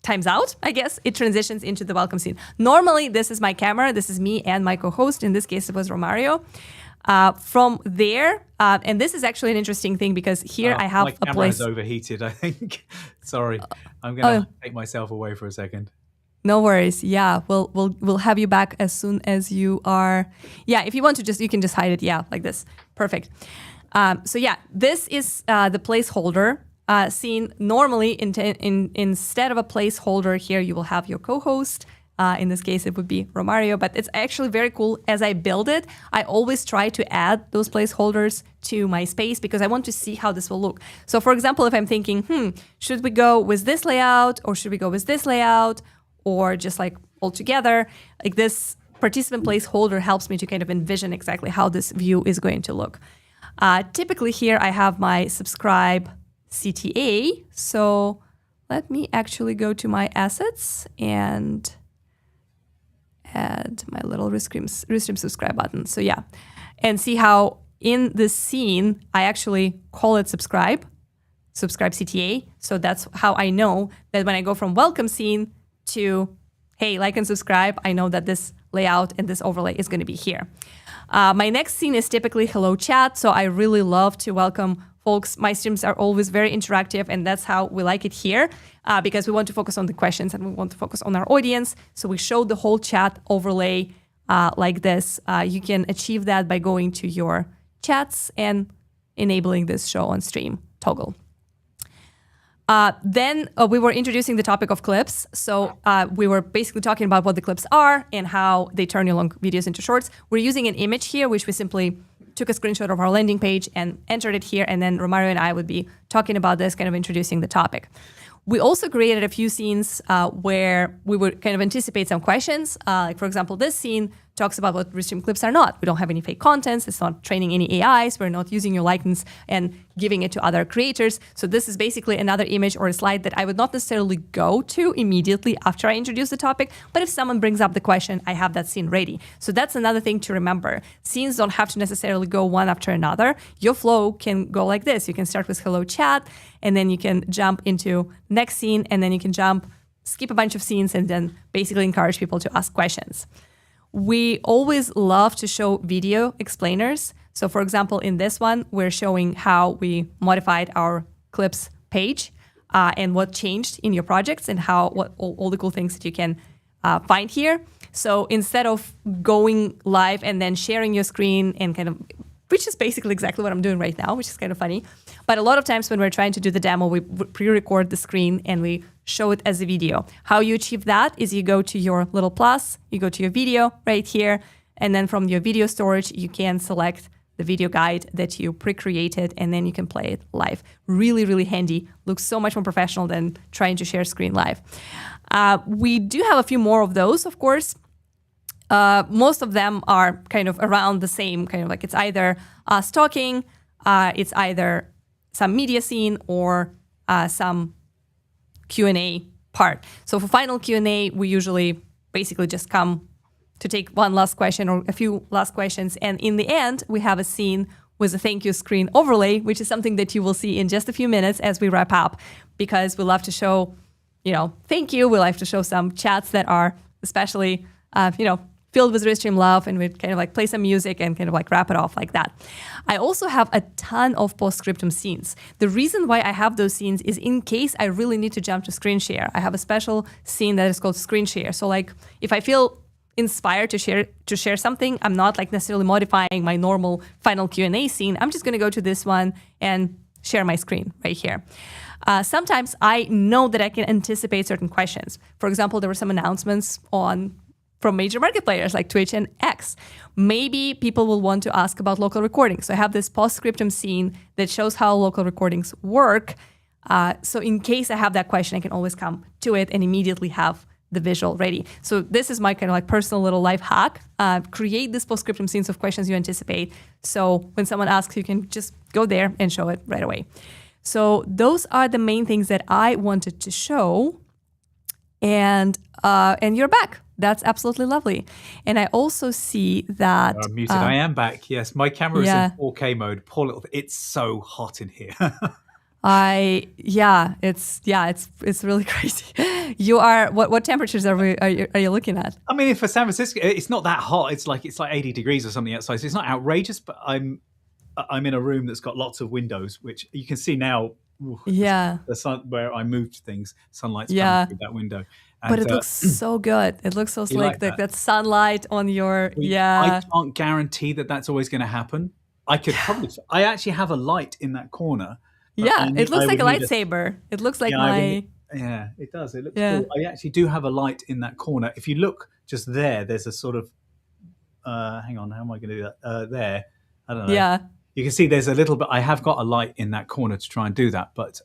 times out, I guess, it transitions into the welcome scene. Normally, this is my camera. This is me and my co-host. In this case, it was Romario. From there, and this is actually an interesting thing because here I have a place. My camera is overheated, I think. Sorry. I'm going to take myself away for a second. No worries. Yeah, we'll have you back as soon as you are. Yeah, if you want to, you can just hide it. Yeah, like this. Perfect. So yeah, this is the placeholder scene. Normally, instead of a placeholder here, you will have your co-host. In this case, it would be Romario, but it's actually very cool. As I build it, I always try to add those placeholders to my space because I want to see how this will look. So for example, if I'm thinking, should we go with this layout or should we go with this layout or just like all together, like this participant placeholder helps me to kind of envision exactly how this view is going to look. Typically here I have my subscribe CTA. So let me actually go to my assets and add my little Restream subscribe button. So yeah, and see how in this scene, I actually call it subscribe CTA. So that's how I know that when I go from welcome scene to, hey, like and subscribe, I know that this layout and this overlay is going to be here. My next scene is typically hello chat. So I really love to welcome folks. My streams are always very interactive, and that's how we like it here because we want to focus on the questions and we want to focus on our audience. So we show the whole chat overlay like this. You can achieve that by going to your chats and enabling this show on stream toggle. Then we were introducing the topic of clips. So we were basically talking about what the clips are and how they turn your long videos into shorts. We're using an image here, which we simply took a screenshot of our landing page and entered it here. And then Romario and I would be talking about this, kind of introducing the topic. We also created a few scenes where we would kind of anticipate some questions. Like, for example, this scene talks about what Restream clips are not. We don't have any fake contents. It's not training any AIs. We're not using your likeness and giving it to other creators. So this is basically another image or a slide that I would not necessarily go to immediately after I introduce the topic. But if someone brings up the question, I have that scene ready. So that's another thing to remember. Scenes don't have to necessarily go one after another. Your flow can go like this. You can start with hello chat, and then you can jump into next scene, and then you can skip a bunch of scenes, and then basically encourage people to ask questions. We always love to show video explainers. So for example, in this one, we're showing how we modified our clips page and what changed in your projects and what all the cool things that you can find here. So instead of going live and then sharing your screen and which is basically exactly what I'm doing right now, which is kind of funny. But a lot of times when we're trying to do the demo, we pre-record the screen and we show it as a video. How you achieve that is you go to your little plus, you go to your video right here, and then from your video storage, you can select the video guide that you pre-created, and then you can play it live. Really, really handy. Looks so much more professional than trying to share screen live. We do have a few more of those, of course. Most of them are kind of around the same, kind of like it's either us talking, it's either some media scene or some Q&A part. So for final Q&A, we usually basically just come to take one last question or a few last questions. And in the end, we have a scene with a thank you screen overlay, which is something that you will see in just a few minutes as we wrap up, because we love to show, thank you. We like to show some chats that are especially, filled with Restream love, and we'd kind of like play some music and kind of like wrap it off like that. I also have a ton of postscriptum scenes. The reason why I have those scenes is in case I really need to jump to screen share. I have a special scene that is called screen share. So like if I feel inspired to share something, I'm not like necessarily modifying my normal final Q&A scene. I'm just going to go to this one and share my screen right here. Sometimes I know that I can anticipate certain questions. For example, there were some announcements from major market players like Twitch and X. Maybe people will want to ask about local recording. So I have this postscriptum scene that shows how local recordings work. So in case I have that question, I can always come to it and immediately have the visual ready. So this is my kind of like personal little life hack. Create this postscriptum scenes of questions you anticipate. So when someone asks, you can just go there and show it right away. So those are the main things that I wanted to show. And you're back. That's absolutely lovely. And I also see that... I'm muted. I am back. Yes, my camera is in 4K mode. Poor little... It's so hot in here. It's really crazy. You are... What temperatures are you looking at? I mean, for San Francisco, it's not that hot. It's like 80 degrees or something outside. So it's not outrageous, but I'm in a room that's got lots of windows, which you can see now. ooh, Yeah. the sun where I moved things, sunlight's Yeah. coming through that window. And, But it looks so good. It looks so you slick. like Like that? that sunlight on your, I yeah. can't guarantee that that's always going to happen. I could probably. I actually have a light in that corner, but Yeah. It looks I like would a need lightsaber. It looks like yeah, I would my, yeah, it does. It looks yeah. cool. I actually do have a light in that corner. If you look just there, there's a sort of. Hang on, how am I going to do that? There, I don't know. Yeah. You can see there's a little bit. I have got a light in that corner to try and do that, but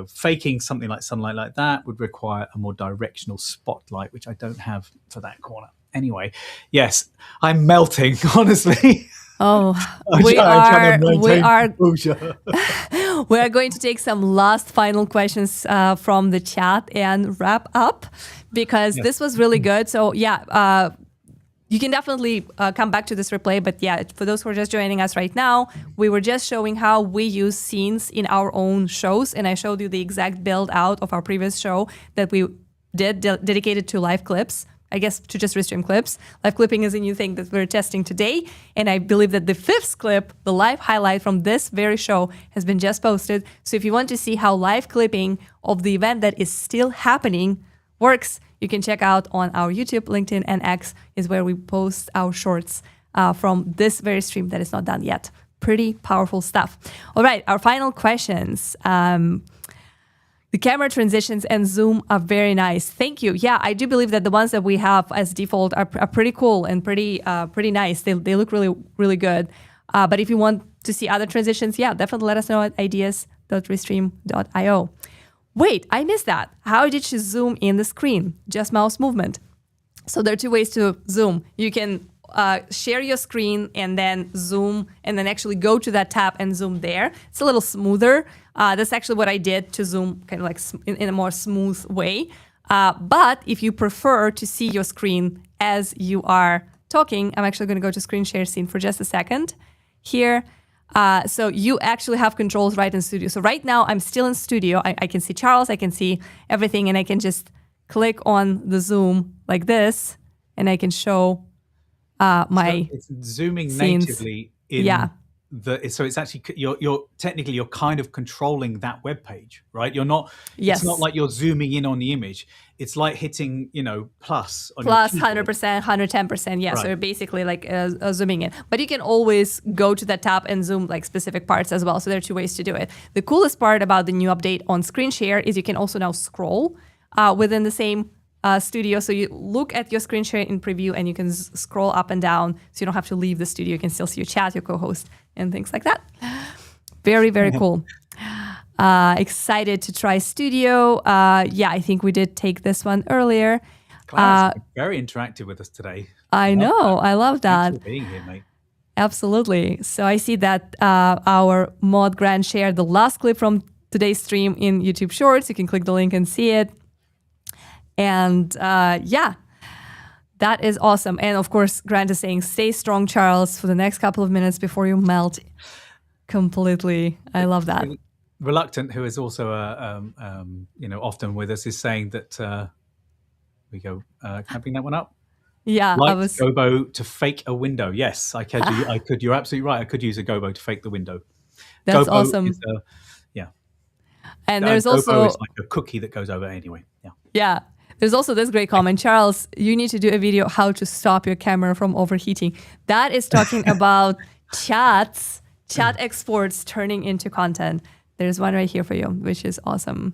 faking something like sunlight like that would require a more directional spotlight, which I don't have for that corner. Anyway, yes, I'm melting. Honestly, Oh, I'm we trying to maintain are composure. we are going to take some last final questions from the chat and wrap up because this was really good. So yeah, you can definitely come back to this replay. But yeah, for those who are just joining us right now, we were just showing how we use scenes in our own shows. And I showed you the exact build out of our previous show that we did dedicated to live clips. I guess to just restream clips. Live clipping is a new thing that we're testing today. And I believe that the 5th clip, the live highlight from this very show, has been just posted. So if you want to see how live clipping of the event that is still happening works, you can check out on our YouTube, LinkedIn, and X is where we post our shorts from this very stream that is not done yet. Pretty powerful stuff. All right, our final questions. The camera transitions and zoom are very nice. Thank you. Yeah, I do believe that the ones that we have as default are pretty cool and pretty nice. They look really, really good. But if you want to see other transitions, yeah, definitely let us know at ideas.restream.io. Wait, I missed that. How did she zoom in the screen? Just mouse movement. So there are 2 ways to zoom. You can share your screen and then zoom and then actually go to that tab and zoom there. It's a little smoother. That's actually what I did to zoom kind of like in a more smooth way. But if you prefer to see your screen as you are talking, I'm actually going to go to screen share scene for just a second here. So you actually have controls right in studio. So right now I'm still in studio. I can see Charles, I can see everything, and I can just click on the zoom like this and I can show my it's zooming scenes. natively in Yeah. so it's actually you're technically you're kind of controlling that web page, right? You're not Yes. It's not like you're zooming in on the image. It's like hitting plus on Plus your keyboard. 100%, 110%. Yeah, so Right. you're basically like zooming in. But you can always go to that tab and zoom like specific parts as well. So there are 2 ways to do it. The coolest part about the new update on screen share is you can also now scroll within the same studio. So you look at your screen share in preview and you can scroll up and down. So you don't have to leave the studio. You can still see your chat, your co-host, and things like that. Very, very cool. Excited to try Studio. Yeah, I think we did take this one earlier. Claire's been very interactive with us today. I know. I love that. Thanks for being here, mate. Absolutely. So I see that our mod Grant shared the last clip from today's stream in YouTube Shorts. You can click the link and see it. And yeah, that is awesome. And of course, Grant is saying, stay strong, Charles, for the next couple of minutes before you melt completely. I love that. Reluctant, who is also often with us, is saying that we go. Can I bring that one up? Yeah, Like I was. Gobo to fake a window. Yes, I could. I could. You're absolutely right. I could use a Gobo to fake the window. That's Gobo awesome. Is And there's Gobo also is like a cookie that goes over anyway. Yeah. yeah. There's also this great comment, Charles. You need to do a video how to stop your camera from overheating. That is talking about chat exports turning into content. There's one right here for you, which is awesome.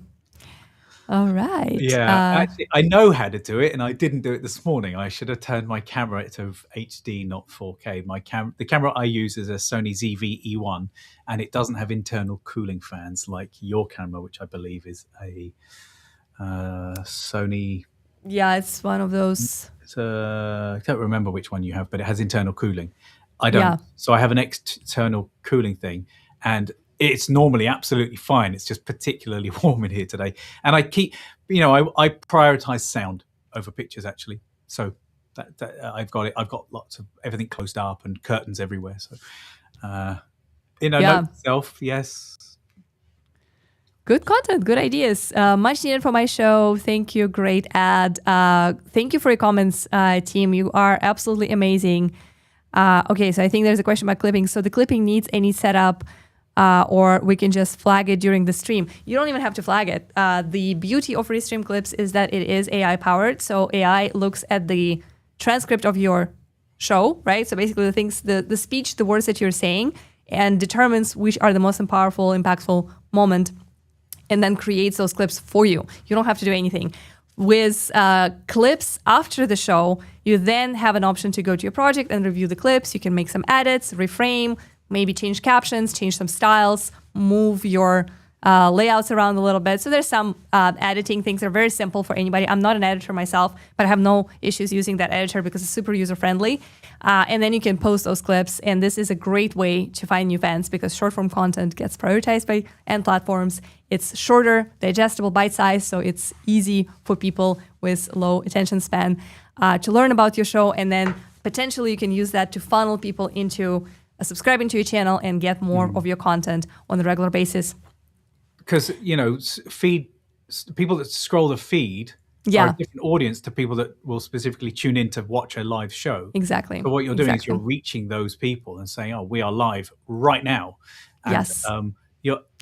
All right. Yeah, actually, I know how to do it, and I didn't do it this morning. I should have turned my camera to HD, not 4K. The camera I use is a Sony ZV-E1, and it doesn't have internal cooling fans like your camera, which I believe is a Sony. Yeah, it's one of those. I can't remember which one you have, but it has internal cooling. I don't. Yeah. So I have an external cooling thing, and it's normally absolutely fine. It's just particularly warm in here today. And I keep, I prioritize sound over pictures, actually. So that I've got it. I've got lots of everything closed up and curtains everywhere. So, note itself, yes. Good content, good ideas. Much needed for my show. Thank you. Great ad. Thank you for your comments, team. You are absolutely amazing. Okay, so I think there's a question about clipping. So the clipping needs any setup or we can just flag it during the stream. You don't even have to flag it. The beauty of Restream Clips is that it is AI powered. So AI looks at the transcript of your show, right? So basically the speech, the words that you're saying, and determines which are the most powerful, impactful moment, and then creates those clips for you. You don't have to do anything. With clips after the show, you then have an option to go to your project and review the clips. You can make some edits, reframe, maybe change captions, change some styles, move your layouts around a little bit. So there's some editing things that are very simple for anybody. I'm not an editor myself, but I have no issues using that editor because it's super user-friendly. And then you can post those clips. And this is a great way to find new fans because short-form content gets prioritized by end platforms. It's shorter, digestible, bite-sized, so it's easy for people with low attention span to learn about your show. And then potentially you can use that to funnel people into subscribing to your channel and get more of your content on a regular basis. Because, people that scroll the feed are a different audience to people that will specifically tune in to watch a live show. Exactly. So what you're doing is you're reaching those people and saying, oh, we are live right now. And, yes.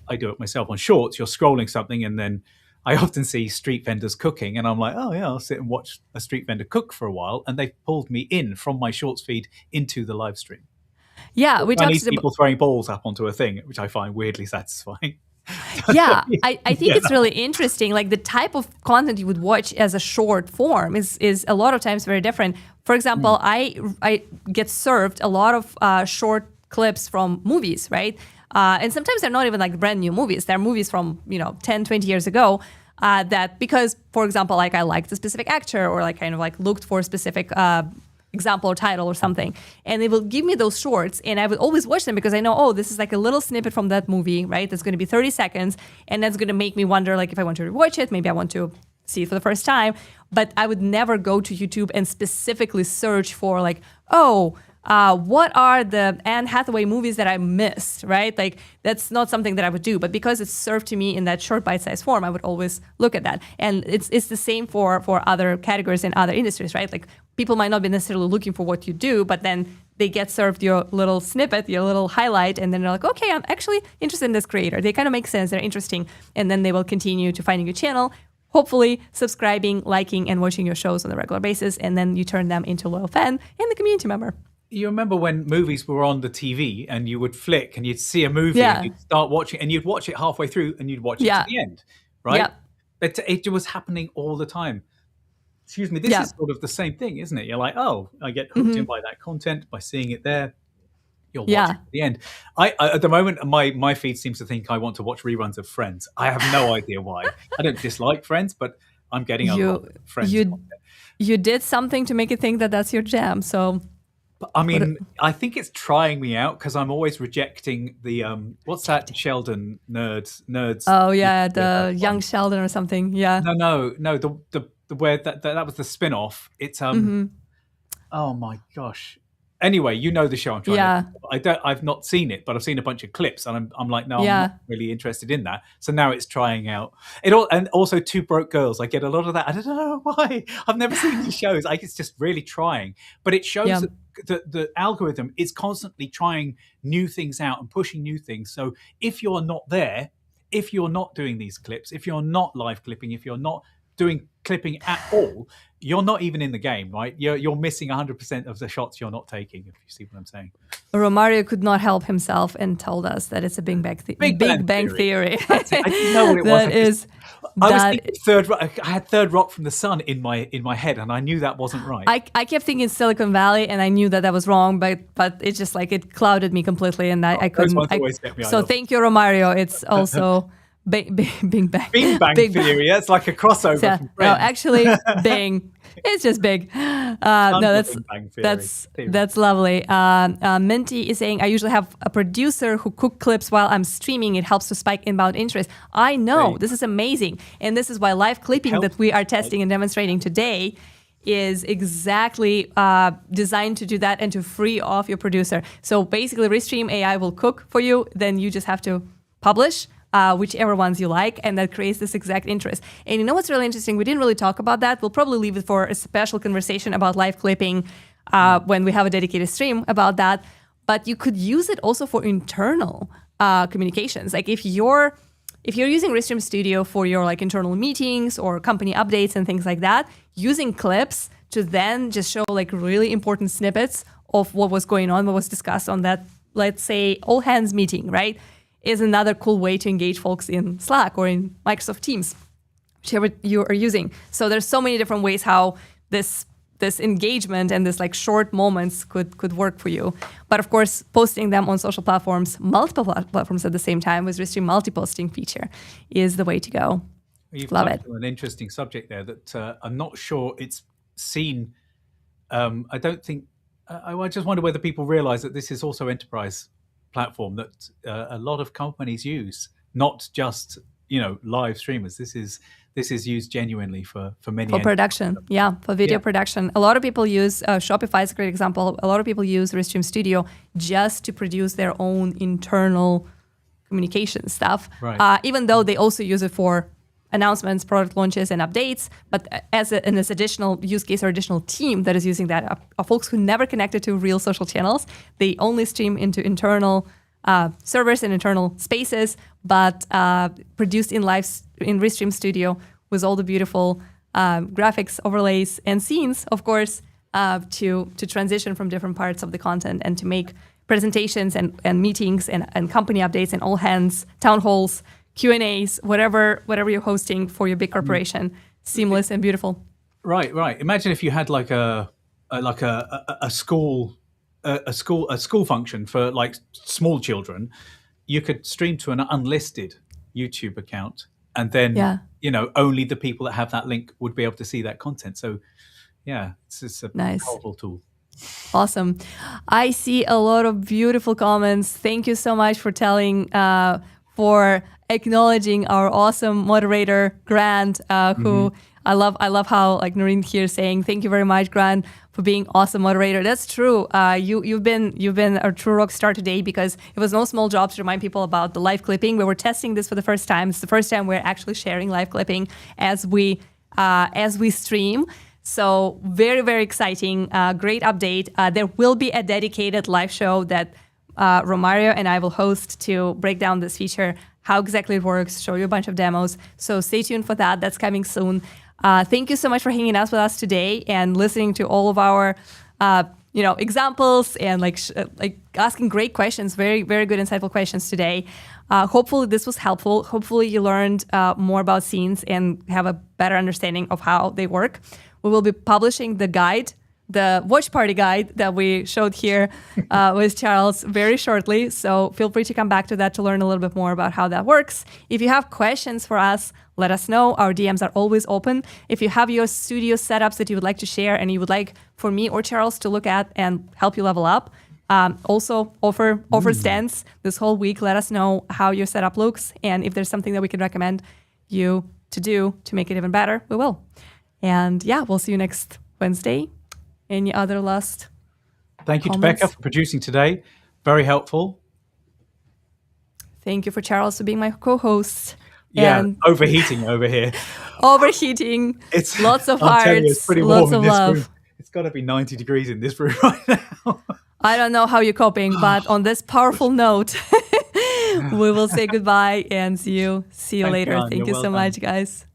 I do it myself on Shorts. You're scrolling something and then I often see street vendors cooking and I'm like, oh yeah, I'll sit and watch a street vendor cook for a while. And they've pulled me in from my Shorts feed into the live stream. Yeah. We talked about people throwing balls up onto a thing, which I find weirdly satisfying. Yeah, I think it's really interesting. Like the type of content you would watch as a short form is a lot of times very different. For example, I get served a lot of short clips from movies, right? And sometimes they're not even like brand new movies. They're movies from 10, 20 years ago. That because, for example, like I liked a specific actor or like kind of like looked for a specific example or title or something, and they will give me those shorts and I would always watch them because I know, oh, this is like a little snippet from that movie, right? That's going to be 30 seconds and that's going to make me wonder like if I want to rewatch it, maybe I want to see it for the first time. But I would never go to YouTube and specifically search for like, what are the Anne Hathaway movies that I missed, right? Like that's not something that I would do, but because it's served to me in that short bite-sized form, I would always look at that. And it's the same for other categories in other industries, right? Like people might not be necessarily looking for what you do, but then they get served your little snippet, your little highlight, and then they're like, okay, I'm actually interested in this creator. They kind of make sense, they're interesting. And then they will continue to finding your channel, hopefully subscribing, liking, and watching your shows on a regular basis. And then you turn them into a loyal fan and a community member. You remember when movies were on the TV and you would flick and you'd see a movie and you'd start watching and you'd watch it halfway through and you'd watch it to the end, right? It was happening all the time. Excuse me, this is sort of the same thing, isn't it? You're like, oh, I get hooked in by that content, by seeing it there. You'll watch it to the end. I at the moment, my feed seems to think I want to watch reruns of Friends. I have no idea why. I don't dislike Friends, but I'm getting a lot of Friends content. You did something to make it think that that's your jam, so... I mean, I think it's trying me out because I'm always rejecting the what's that Sheldon nerds? Oh yeah, the young Sheldon or something. Yeah. No. The where that was the spin-off. It's oh my gosh. Anyway, you know the show I'm trying to... I've not seen it, but I've seen a bunch of clips and I'm like, no, I'm not really interested in that. So now it's trying out. And also Two Broke Girls. I get a lot of that. I don't know why. I've never seen these shows. It's just really trying. But it shows that the algorithm is constantly trying new things out and pushing new things. So if you're not there, if you're not doing these clips, if you're not live clipping, if you're not doing clipping at all, you're not even in the game, right? You're missing 100% of the shots you're not taking, if you see what I'm saying. Romario could not help himself and told us that it's a Big Bang Theory. That's it. I didn't know what it was. I was thinking Third Rock. I had Third Rock from the Sun in my head, and I knew that wasn't right. I kept thinking Silicon Valley, and I knew that was wrong, but it's just like it clouded me completely, and I couldn't. So thank you, Romario. It's also Big Bang Theory. That's like a crossover. So, from Friends. No, actually, Bing. It's just big. No, that's lovely. Minty is saying, I usually have a producer who cook clips while I'm streaming. It helps to spike inbound interest. I know. This is amazing. And this is why live clipping that we are testing and demonstrating today is exactly designed to do that and to free off your producer. So basically, Restream AI will cook for you. Then you just have to publish whichever ones you like, and that creates this exact interest. And you know what's really interesting? We didn't really talk about that. We'll probably leave it for a special conversation about live clipping when we have a dedicated stream about that. but you could use it also for internal communications. Like if you're using Restream Studio for your like internal meetings or company updates and things like that, using clips to then just show like really important snippets of what was going on, what was discussed on that, let's say, all hands meeting, right, is another cool way to engage folks in Slack or in Microsoft Teams, whichever you are using. So there's so many different ways how this engagement and this like short moments could work for you. But of course, posting them on social platforms, multiple platforms at the same time with Restream multi-posting feature is the way to go. You've Love touched it. on an interesting subject there that I'm not sure it's seen. I don't think. I just wonder whether people realize that this is also enterprise platform that a lot of companies use, not just live streamers. This is used genuinely for many For production, for video production. A lot of people use Shopify is a great example. A lot of people use Restream Studio just to produce their own internal communication stuff. Right. Even though they also use it for announcements, product launches, and updates. But as an additional use case or additional team that is using that are folks who never connected to real social channels. They only stream into internal servers and internal spaces, but produced in Restream Studio with all the beautiful graphics, overlays, and scenes, of course, to transition from different parts of the content and to make presentations and meetings and company updates and all hands, town halls, Q&As, whatever you're hosting for your big corporation, seamless and beautiful. Right. Imagine if you had like a school function for like small children. You could stream to an unlisted YouTube account, and then only the people that have that link would be able to see that content. So it's a Nice. powerful tool. Awesome. I see a lot of beautiful comments. Thank you so much for for acknowledging our awesome moderator, Grant, who I love how like Noreen here is saying, thank you very much, Grant, for being awesome moderator. That's true. You've been a true rock star today because it was no small job to remind people about the live clipping. We were testing this for the first time. It's the first time we're actually sharing live clipping as we stream. So very, very exciting. Great update. There will be a dedicated live show that Romario and I will host to break down this feature, how exactly it works, show you a bunch of demos. So stay tuned for that. That's coming soon. Thank you so much for hanging out with us today and listening to all of our examples and like asking great questions, very, very good, insightful questions today. Hopefully this was helpful. Hopefully you learned more about scenes and have a better understanding of how they work. We will be publishing the guide, the watch party guide that we showed here with Charles very shortly. So feel free to come back to that to learn a little bit more about how that works. If you have questions for us, let us know. Our DMs are always open. If you have your studio setups that you would like to share and you would like for me or Charles to look at and help you level up, also offer stands this whole week. Let us know how your setup looks. And if there's something that we can recommend you to do to make it even better, we will. And we'll see you next Wednesday. Any other last Thank you comments? to Becca for producing today. Very helpful. Thank you for Charles for being my co-host. Yeah, and overheating over here. Overheating. It's lots of I'll tell you, hearts. it's pretty Lots warm of in this love. room. It's got to be 90 degrees in this room right now. I don't know how you're coping, but on this powerful note, we will say goodbye and see you Thanks, later. Jan. Thank You're you well so done. much, guys.